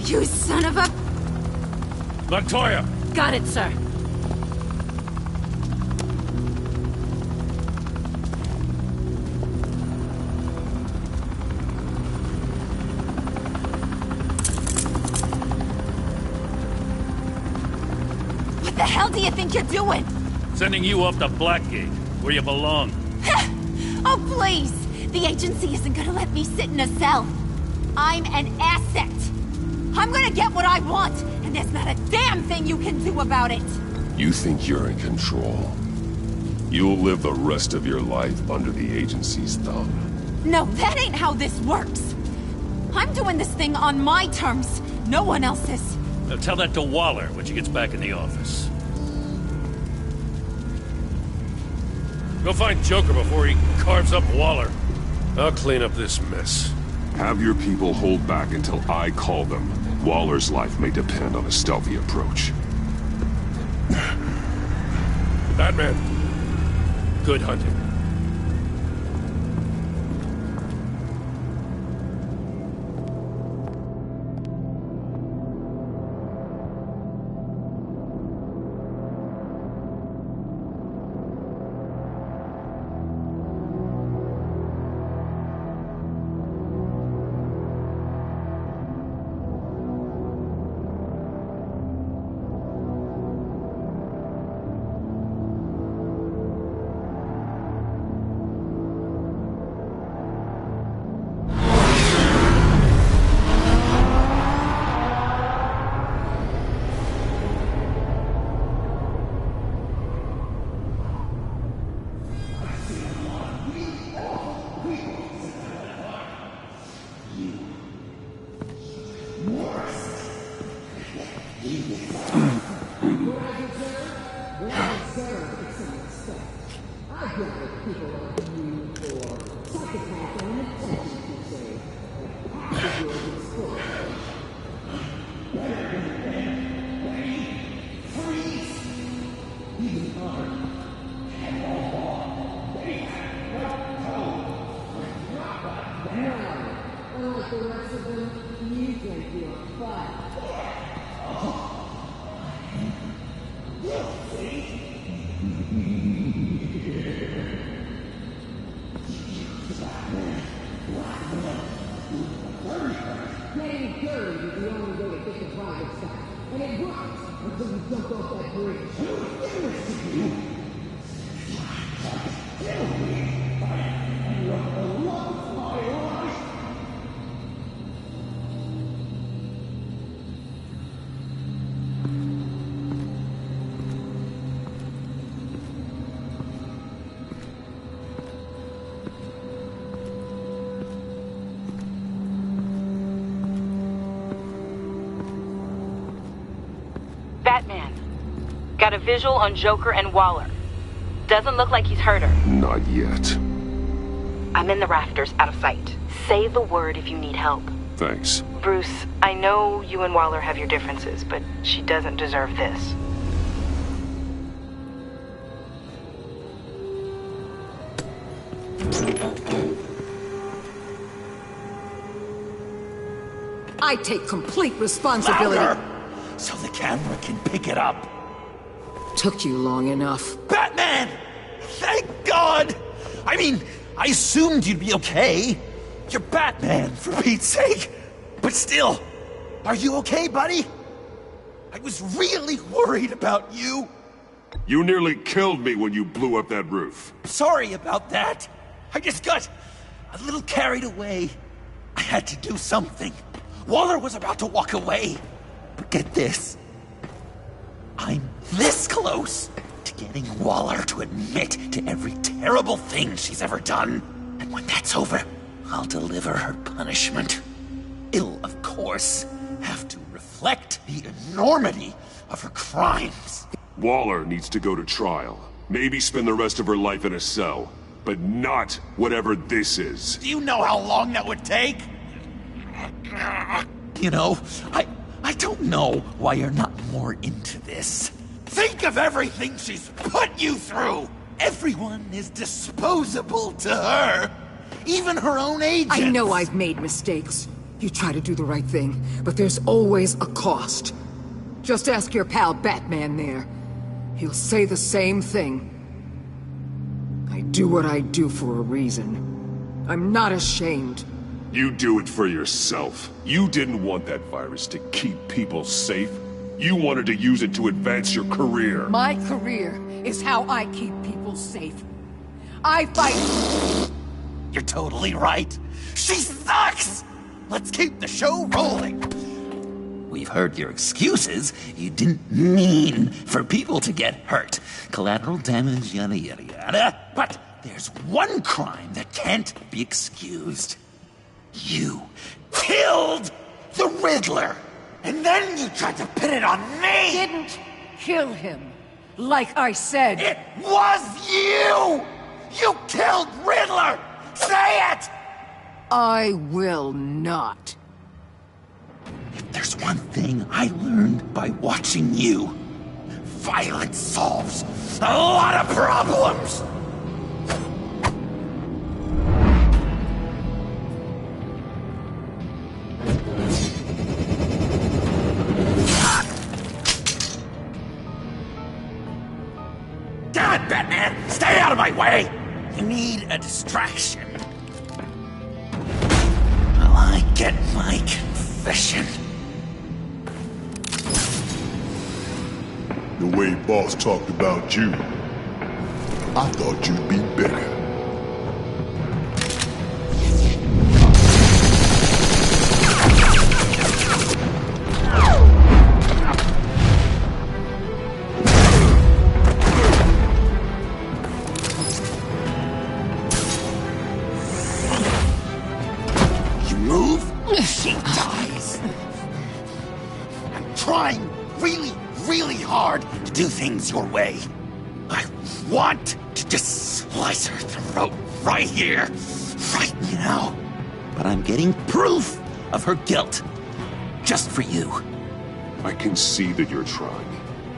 S13: You son of a...
S19: Montoya!
S12: Got it, sir.
S13: hell do you think you're doing?
S19: Sending you up to Blackgate, where you belong.
S13: Oh, please! The agency isn't gonna let me sit in a cell. I'm an asset. I'm gonna get what I want, and there's not a damn thing you can do about it.
S2: You think you're in control? You'll live the rest of your life under the agency's thumb.
S13: No, that ain't how this works. I'm doing this thing on my terms. No one else's.
S19: Now tell that to Waller when she gets back in the office. Go find Joker before he carves up Waller. I'll clean up this mess.
S2: Have your people hold back until I call them. Waller's life may depend on a stealthy approach.
S19: Batman, good hunting.
S20: Batman. Got a visual on Joker and Waller. Doesn't look like he's hurt her.
S2: Not yet.
S20: I'm in the rafters, out of sight. Say the word if you need help.
S2: Thanks.
S20: Bruce, I know you and Waller have your differences, but she doesn't deserve this.
S11: I take complete responsibility.
S6: Louder! So the camera can pick it up.
S11: Took you long enough.
S6: Batman! Thank God! I mean, I assumed you'd be okay. You're Batman, for Pete's sake. But still, are you okay, buddy? I was really worried about you.
S2: You nearly killed me when you blew up that roof.
S6: Sorry about that. I just got a little carried away. I had to do something. Waller was about to walk away. But get this. I'm this close to getting Waller to admit to every terrible thing she's ever done. And when that's over, I'll deliver her punishment. It'll, of course, have to reflect the enormity of her crimes.
S2: Waller needs to go to trial. Maybe spend the rest of her life in a cell. But not whatever this is.
S6: Do you know how long that would take? You know, I don't know why you're not more into this. Think of everything she's put you through! Everyone is disposable to her. Even her own agents.
S11: I know I've made mistakes. You try to do the right thing, but there's always a cost. Just ask your pal Batman there. He'll say the same thing. I do what I do for a reason. I'm not ashamed.
S2: You do it for yourself. You didn't want that virus to keep people safe. You wanted to use it to advance your career.
S11: My career is how I keep people safe. I fight...
S6: You're totally right. She sucks! Let's keep the show rolling. We've heard your excuses. You didn't mean for people to get hurt. Collateral damage, yada yada yada. But there's one crime that can't be excused. You killed the Riddler! And then you tried to pin it on me!
S11: Didn't kill him. Like I said.
S6: It was you! You killed Riddler! Say it!
S11: I will not.
S6: If there's one thing I learned by watching you, violence solves a lot of problems! Damn it, Batman! Stay out of my way! You need a distraction. Well, I get my confession.
S7: The way Boss talked about you, I thought you'd be better.
S6: You move, she dies. I'm trying really hard to do things your way. I want to just slice her throat right here, right now. But I'm getting proof of her guilt, just for you.
S2: I can see that you're trying,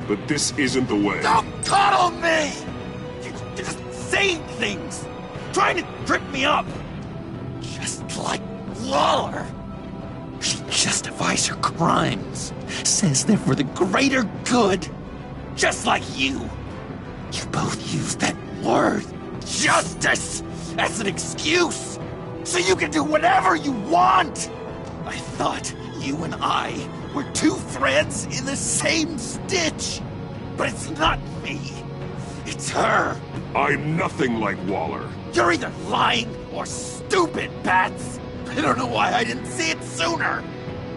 S2: but this isn't the way.
S6: Don't coddle me! You're just saying things, trying to trip me up. Just like Waller. She justifies her crimes, says they're for the greater good, just like you. You both use that word, justice, as an excuse, so you can do whatever you want. I thought you and I were two threads in the same stitch, but it's not me. It's her.
S2: I'm nothing like Waller.
S6: You're either lying or stupid, Bats. I don't know why I didn't see it sooner.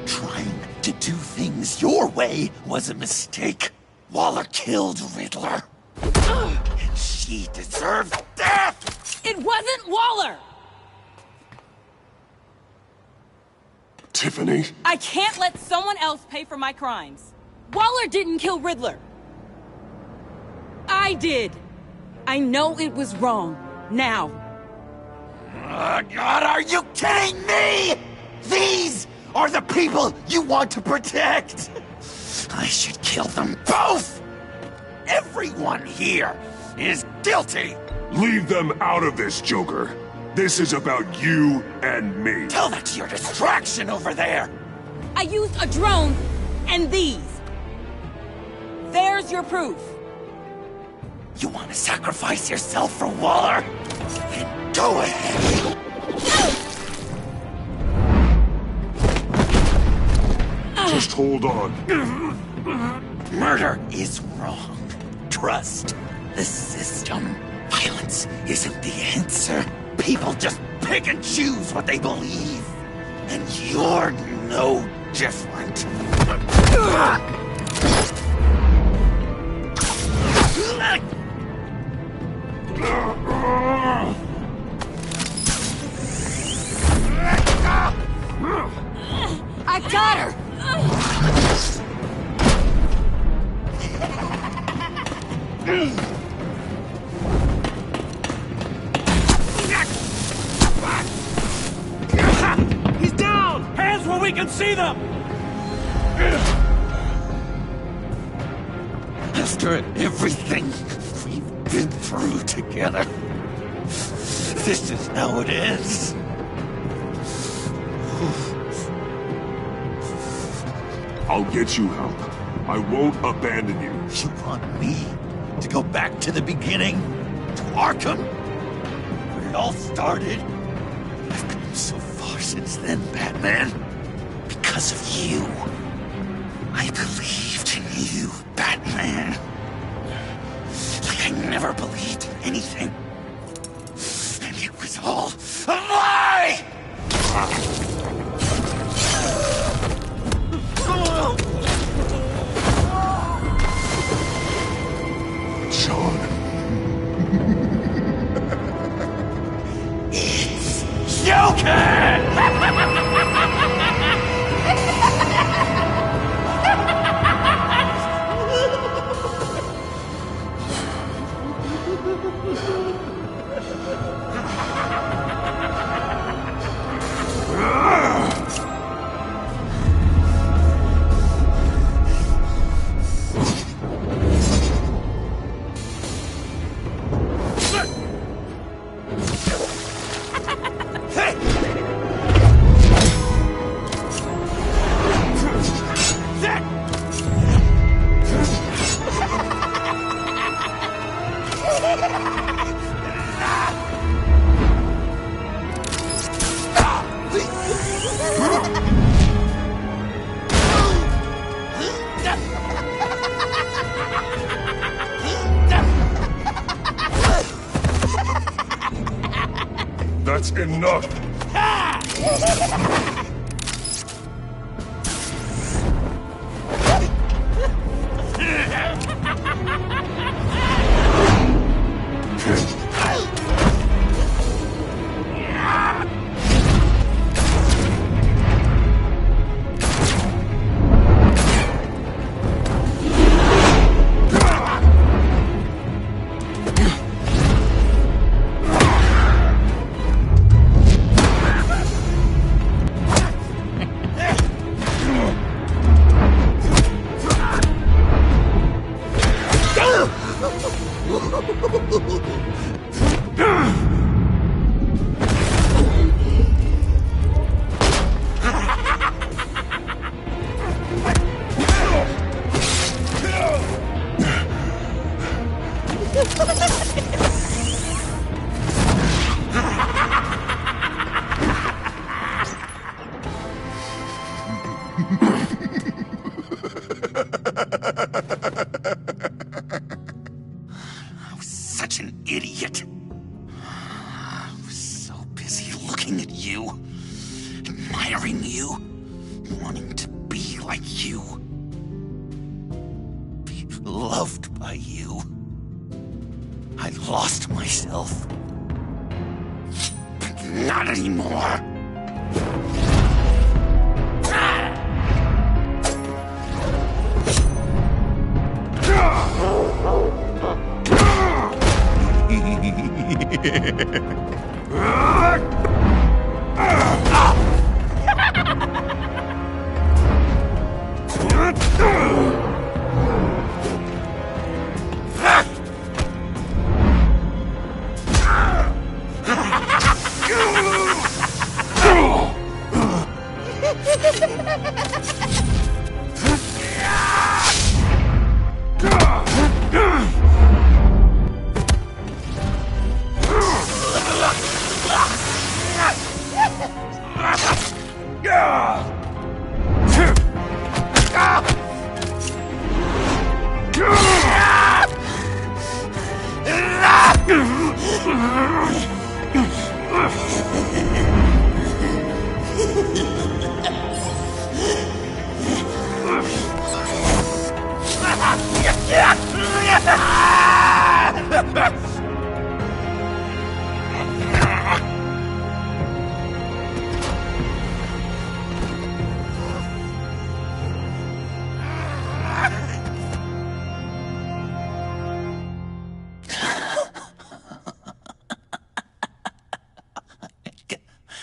S6: Trying to do things your way was a mistake. Waller killed Riddler. And she deserves death!
S20: It wasn't Waller!
S2: Tiffany?
S20: I can't let someone else pay for my crimes. Waller didn't kill Riddler. I did. I know it was wrong. Now.
S6: Oh, God, are you kidding me? These are the people you want to protect. I should kill them both. Everyone here is guilty.
S2: Leave them out of this, Joker. This is about you and me.
S6: Tell that to your distraction over there.
S20: I used a drone and these. There's your proof.
S6: You want to sacrifice yourself for Waller? Then go ahead.
S2: Just hold on.
S6: Murder is wrong. Trust the system. Violence isn't the answer. People just pick and choose what they believe. And you're no different.
S11: I got her!
S15: He's down! Hands where we can see them!
S6: After everything we've been through together, this is how it is.
S2: I'll get you help. I won't abandon you.
S6: You want me to go back to the beginning? To Arkham? Where it all started? I've come so far since then, Batman. Because of you. I believed You, Batman. Like I never believed in anything. And it was all a lie!
S7: Sean.
S6: It's Joker!
S2: That's enough!
S6: I was such an idiot. I was so busy looking at you, admiring you, wanting to be like you, be loved by you. I lost myself. But not anymore.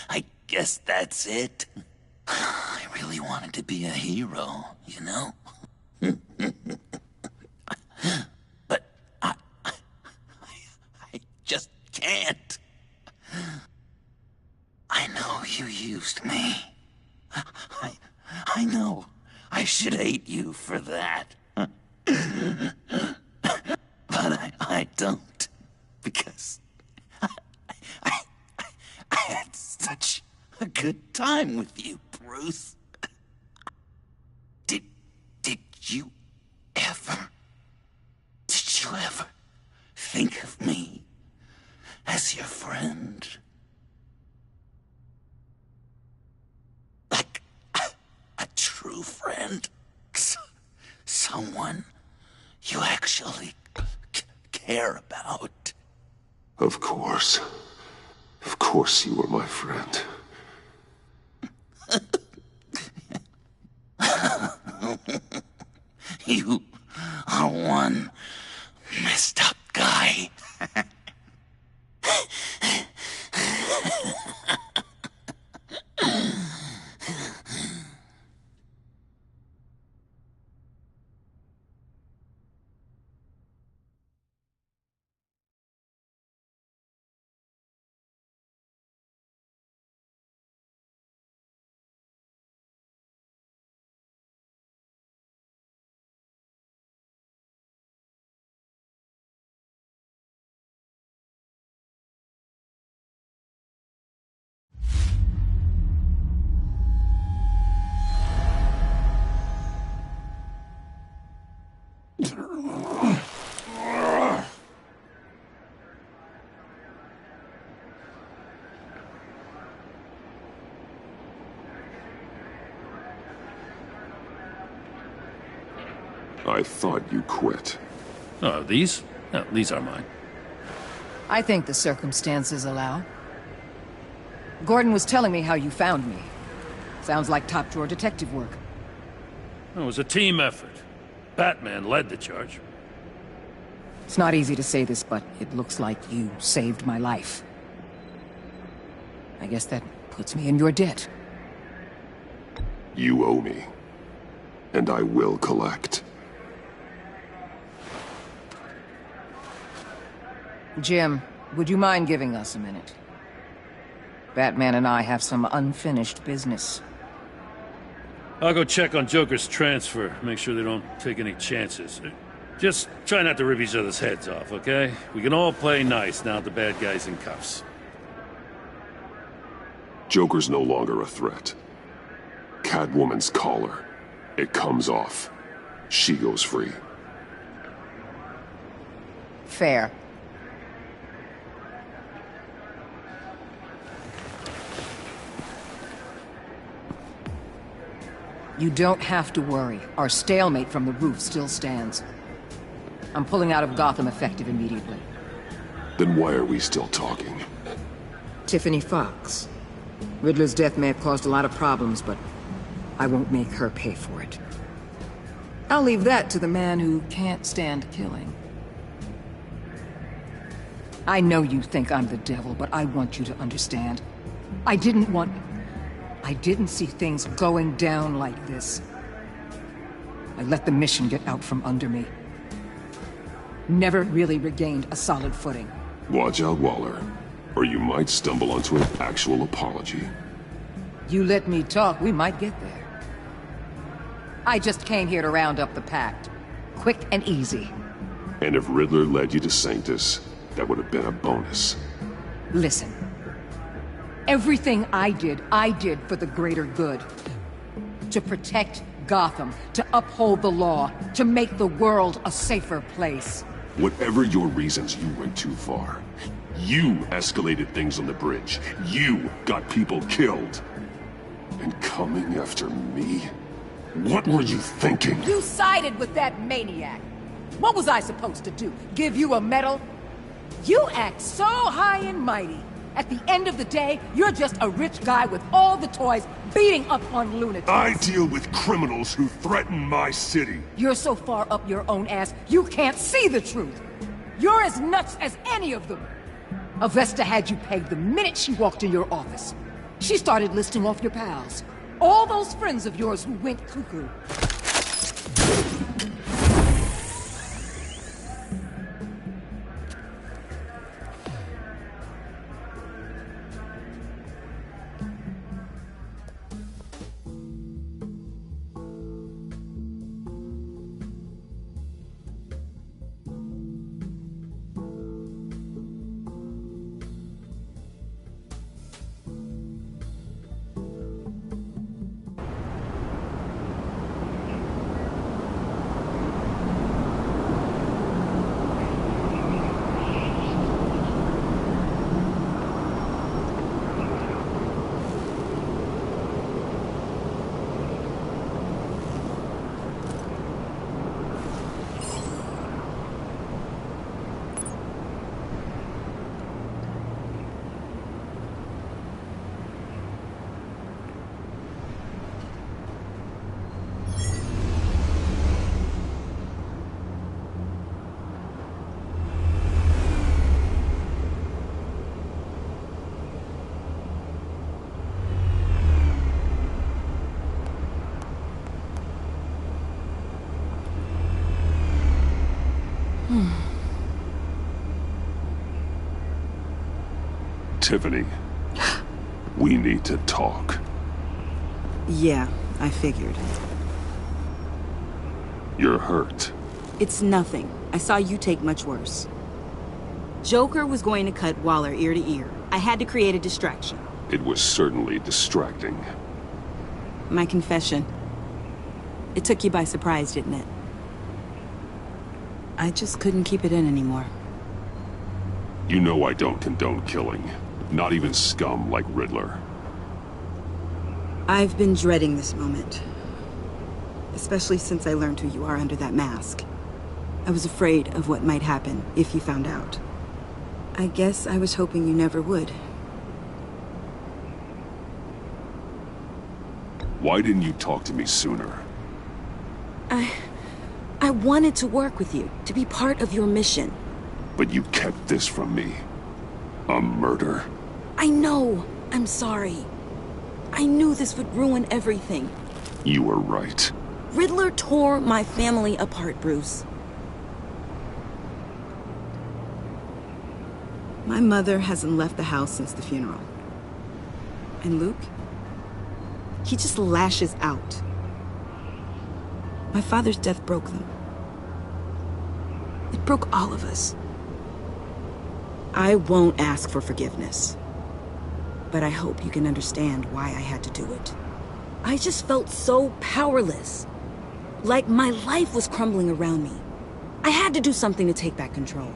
S6: I guess that's it. I really wanted to be a hero, you know? But I just can't. I know you used me. I know I should hate you for that. But I don't. Because I had such a good time with you, Bruce. Did you think of me as your friend. Like a true friend. Someone you actually care about.
S2: Of course. Of course you were my friend.
S6: You are one messed up guy.
S2: I thought you quit.
S21: Oh, these? No, these are mine.
S11: I think the circumstances allow. Gordon was telling me how you found me. Sounds like top-drawer detective work.
S19: It was a team effort. Batman led the charge.
S11: It's not easy to say this, but it looks like you saved my life. I guess that puts me in your debt.
S2: You owe me. And I will collect.
S11: Jim, would you mind giving us a minute? Batman and I have some unfinished business.
S19: I'll go check on Joker's transfer, make sure they don't take any chances. Just try not to rip each other's heads off, okay? We can all play nice now that the bad guy's in cuffs.
S2: Joker's no longer a threat. Catwoman's collar. It comes off. She goes free.
S11: Fair. You don't have to worry. Our stalemate from the roof still stands. I'm pulling out of Gotham effective immediately.
S2: Then why are we still talking?
S11: Tiffany Fox. Riddler's death may have caused a lot of problems, but I won't make her pay for it. I'll leave that to the man who can't stand killing. I know you think I'm the devil, but I want you to understand. I didn't see things going down like this. I let the mission get out from under me. Never really regained a solid footing.
S2: Watch out, Waller, or you might stumble onto an actual apology.
S11: You let me talk, we might get there. I just came here to round up the pact. Quick and easy.
S2: And if Riddler led you to Sanctus, that would have been a bonus.
S11: Listen. Everything I did for the greater good. To protect Gotham, to uphold the law, to make the world a safer place.
S2: Whatever your reasons, you went too far. You escalated things on the bridge. You got people killed. And coming after me? What were you thinking?
S11: You sided with that maniac. What was I supposed to do? Give you a medal? You act so high and mighty. At the end of the day, you're just a rich guy with all the toys beating up on lunatics.
S2: I deal with criminals who threaten my city.
S11: You're so far up your own ass, you can't see the truth. You're as nuts as any of them. Avesta had you pegged the minute she walked in your office. She started listing off your pals. All those friends of yours who went cuckoo.
S2: Tiffany, we need to talk.
S16: Yeah, I figured.
S2: You're hurt.
S16: It's nothing. I saw you take much worse. Joker was going to cut Waller ear to ear. I had to create a distraction.
S2: It was certainly distracting.
S16: My confession. It took you by surprise, didn't it? I just couldn't keep it in anymore.
S2: You know I don't condone killing. Not even scum like Riddler.
S16: I've been dreading this moment. Especially since I learned who you are under that mask. I was afraid of what might happen if you found out. I guess I was hoping you never would.
S2: Why didn't you talk to me sooner?
S16: I wanted to work with you, to be part of your mission.
S2: But you kept this from me. A murder?
S16: I know. I'm sorry. I knew this would ruin everything.
S2: You were right.
S16: Riddler tore my family apart, Bruce. My mother hasn't left the house since the funeral. And Luke? He just lashes out. My father's death broke them. It broke all of us. I won't ask for forgiveness. But I hope you can understand why I had to do it. I just felt so powerless. Like my life was crumbling around me. I had to do something to take back control.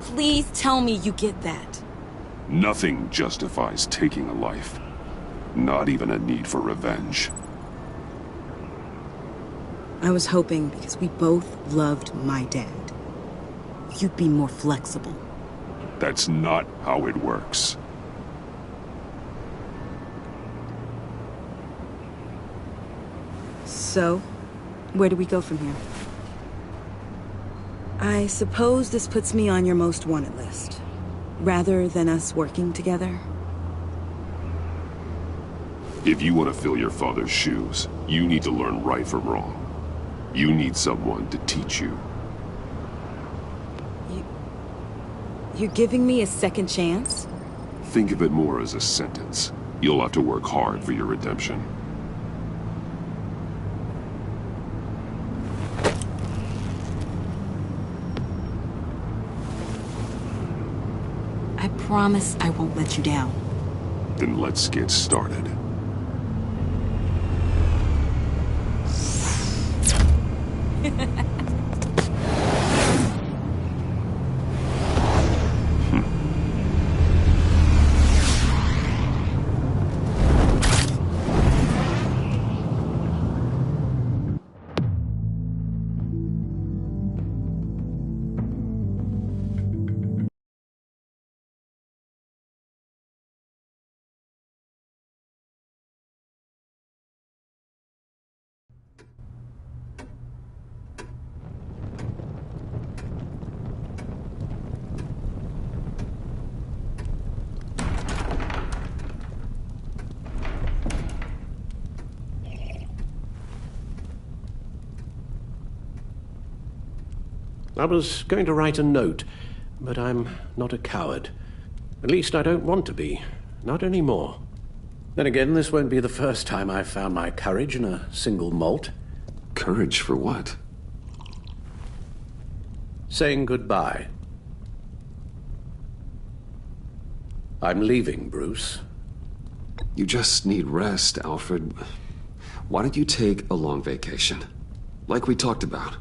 S16: Please tell me you get that.
S2: Nothing justifies taking a life. Not even a need for revenge.
S16: I was hoping because we both loved my dad, you'd be more flexible.
S2: That's not how it works.
S16: So, where do we go from here? I suppose this puts me on your most wanted list, rather than us working together.
S2: If you want to fill your father's shoes, you need to learn right from wrong. You need someone to teach you.
S16: You're giving me a second chance?
S2: Think of it more as a sentence. You'll have to work hard for your redemption.
S16: I promise I won't let you down.
S2: Then let's get started.
S3: I was going to write a note, but I'm not a coward. At least I don't want to be. Not anymore. Then again, this won't be the first time I've found my courage in a single malt.
S10: Courage for what?
S3: Saying goodbye. I'm leaving, Bruce.
S10: You just need rest, Alfred. Why don't you take a long vacation? Like we talked about.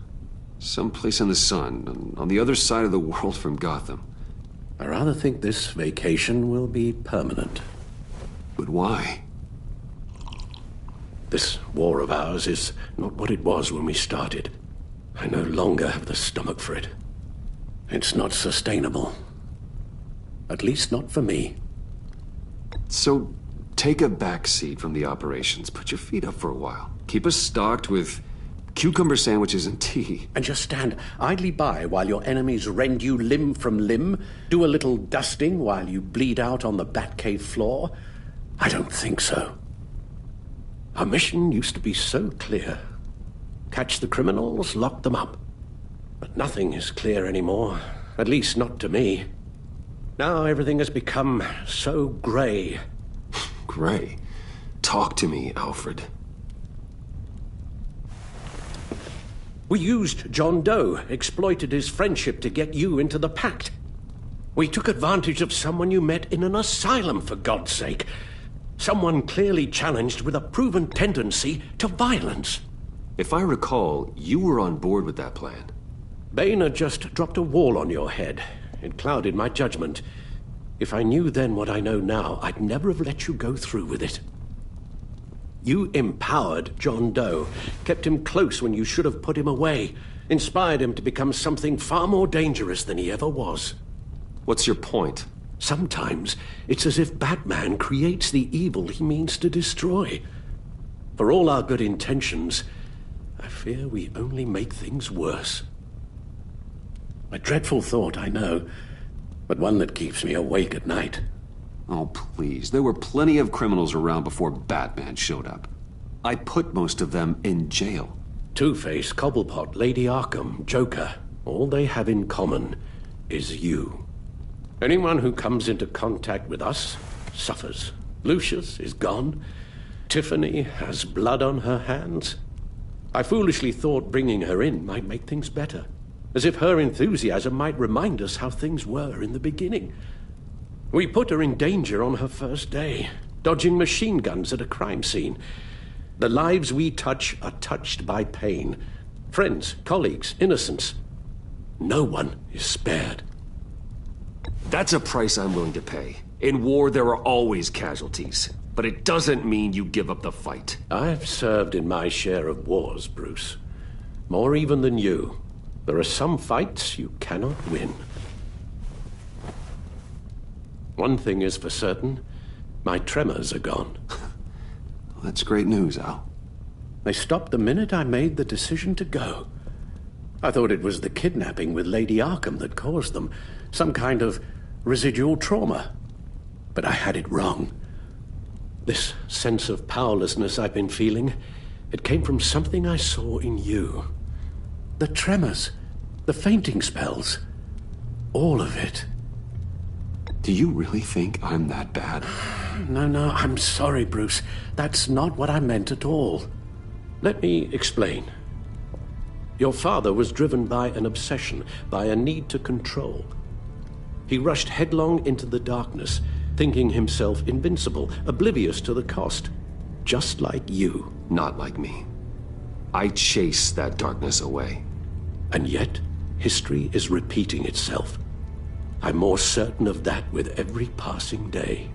S10: Someplace in the sun, on the other side of the world from Gotham.
S3: I rather think this vacation will be permanent.
S10: But why?
S3: This war of ours is not what it was when we started. I no longer have the stomach for it. It's not sustainable. At least not for me.
S10: So, take a back seat from the operations. Put your feet up for a while. Keep us stocked with cucumber sandwiches and tea.
S3: And just stand idly by while your enemies rend you limb from limb? Do a little dusting while you bleed out on the Batcave floor? I don't think so. Our mission used to be so clear. Catch the criminals, lock them up. But nothing is clear anymore. At least not to me. Now everything has become so grey.
S10: Grey? Talk to me, Alfred.
S3: We used John Doe, exploited his friendship to get you into the pact. We took advantage of someone you met in an asylum, for God's sake. Someone clearly challenged with a proven tendency to violence.
S10: If I recall, you were on board with that plan.
S3: Boehner just dropped a wall on your head. It clouded my judgment. If I knew then what I know now, I'd never have let you go through with it. You empowered John Doe, kept him close when you should have put him away, inspired him to become something far more dangerous than he ever was.
S10: What's your point?
S3: Sometimes it's as if Batman creates the evil he means to destroy. For all our good intentions, I fear we only make things worse. A dreadful thought, I know, but one that keeps me awake at night.
S10: Oh, please. There were plenty of criminals around before Batman showed up. I put most of them in jail.
S3: Two-Face, Cobblepot, Lady Arkham, Joker, all they have in common is you. Anyone who comes into contact with us suffers. Lucius is gone. Tiffany has blood on her hands. I foolishly thought bringing her in might make things better, as if her enthusiasm might remind us how things were in the beginning. We put her in danger on her first day, dodging machine guns at a crime scene. The lives we touch are touched by pain. Friends, colleagues, innocents. No one is spared.
S10: That's a price I'm willing to pay. In war, there are always casualties. But it doesn't mean you give up the fight.
S3: I've served in my share of wars, Bruce. More even than you. There are some fights you cannot win. One thing is for certain, my tremors are gone.
S10: Well, that's great news, Al.
S3: They stopped the minute I made the decision to go. I thought it was the kidnapping with Lady Arkham that caused them. Some kind of residual trauma. But I had it wrong. This sense of powerlessness I've been feeling, it came from something I saw in you. The tremors, the fainting spells, all of it.
S10: Do you really think I'm that bad?
S3: No, I'm sorry, Bruce. That's not what I meant at all. Let me explain. Your father was driven by an obsession, by a need to control. He rushed headlong into the darkness, thinking himself invincible, oblivious to the cost. Just like you.
S10: Not like me. I chase that darkness away.
S3: And yet, history is repeating itself. I'm more certain of that with every passing day.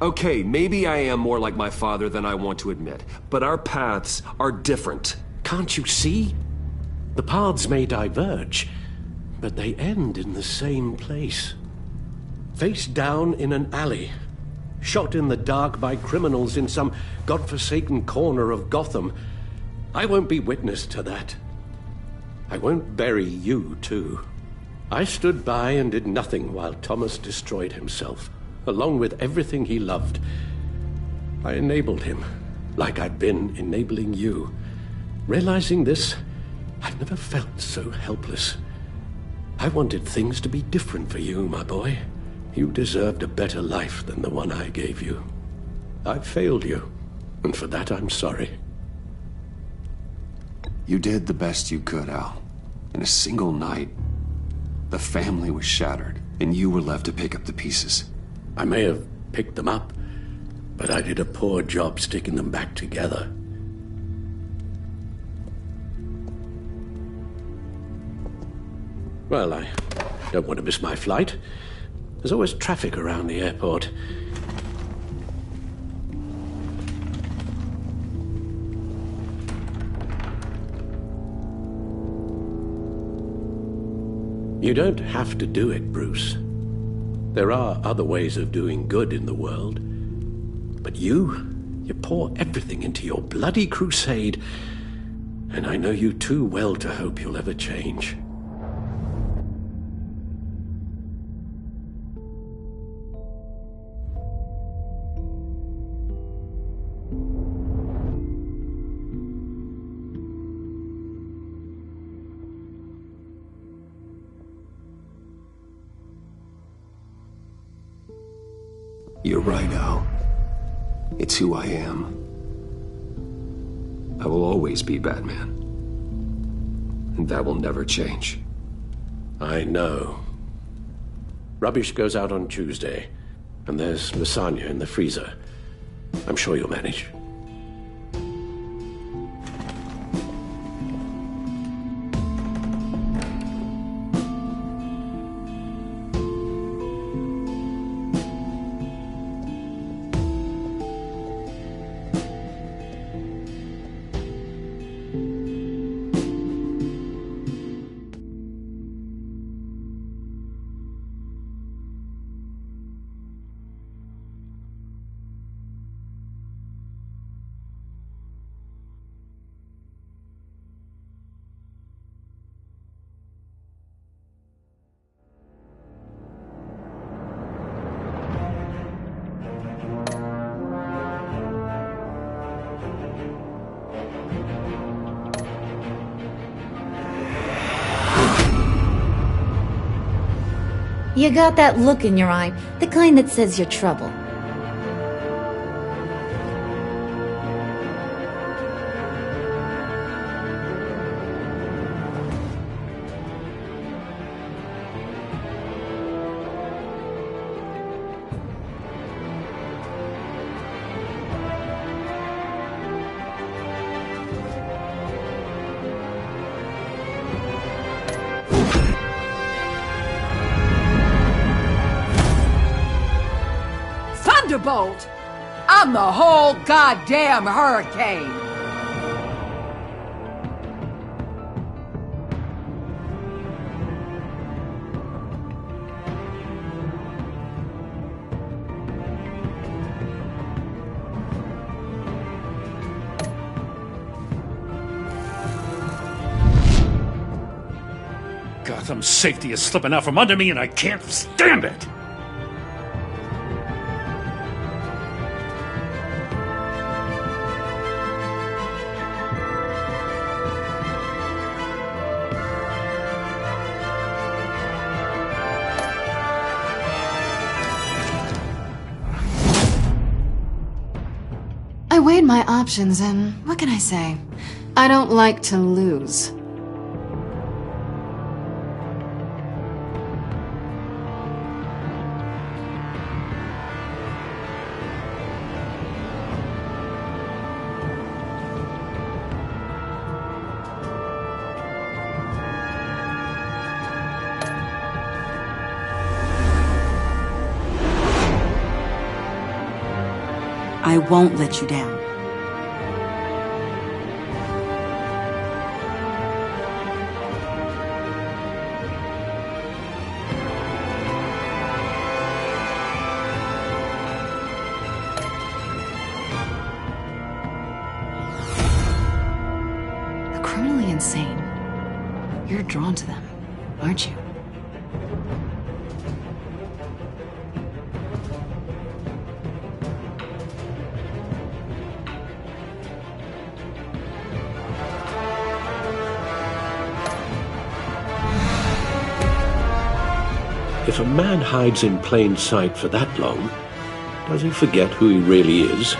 S10: Okay, maybe I am more like my father than I want to admit, but our paths are different.
S3: Can't you see? The paths may diverge, but they end in the same place. Face down in an alley, shot in the dark by criminals in some godforsaken corner of Gotham. I won't be witness to that. I won't bury you, too. I stood by and did nothing while Thomas destroyed himself, along with everything he loved. I enabled him, like I've been enabling you. Realizing this, I've never felt so helpless. I wanted things to be different for you, my boy. You deserved a better life than the one I gave you. I failed you, and for that I'm sorry.
S10: You did the best you could, Al. In a single night, the family was shattered, and you were left to pick up the pieces.
S3: I may have picked them up, but I did a poor job sticking them back together. Well, I don't want to miss my flight. There's always traffic around the airport. You don't have to do it, Bruce. There are other ways of doing good in the world. But you pour everything into your bloody crusade, and I know you too well to hope you'll ever change.
S10: You're right, Al. It's who I am. I will always be Batman. And that will never change.
S3: I know. Rubbish goes out on Tuesday, and there's lasagna in the freezer. I'm sure you'll manage.
S4: You got that look in your eye, the kind that says you're trouble.
S11: Thunderbolt! I'm the whole goddamn hurricane!
S21: Gotham's safety is slipping out from under me and I can't stand it!
S5: I weighed my options and what can I say? I don't like to lose.
S16: I won't let you down.
S5: The criminally insane. You're drawn to them, aren't you?
S3: If a man hides in plain sight for that long, does he forget who he really is?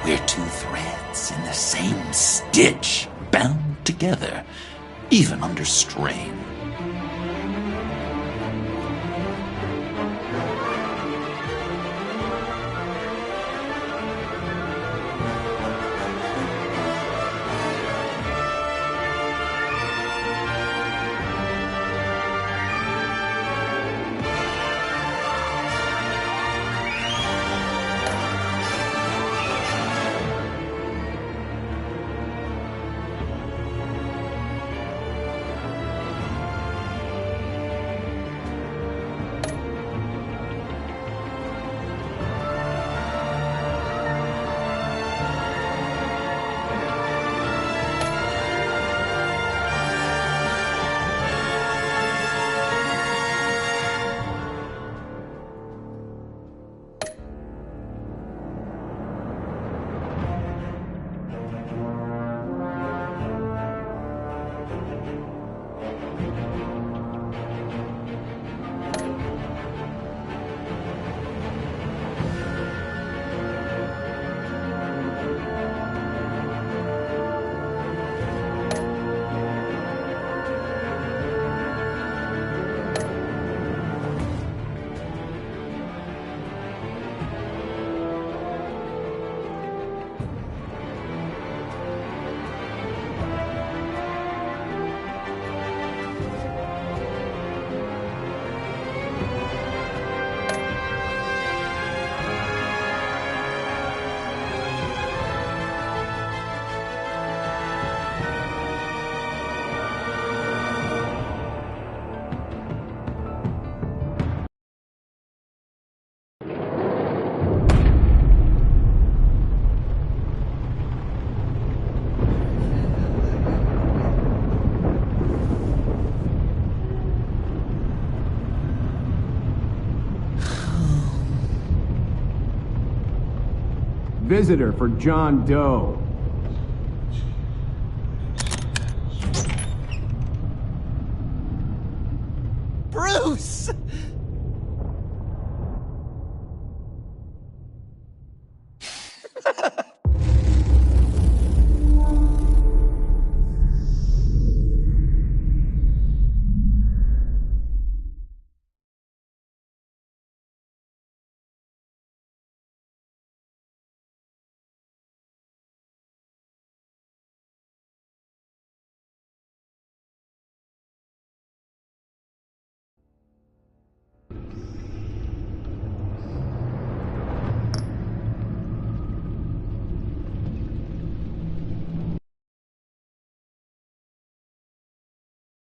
S6: We're two threads in the same stitch, bound together, even under strain.
S1: Visitor for John Doe.
S6: Bruce!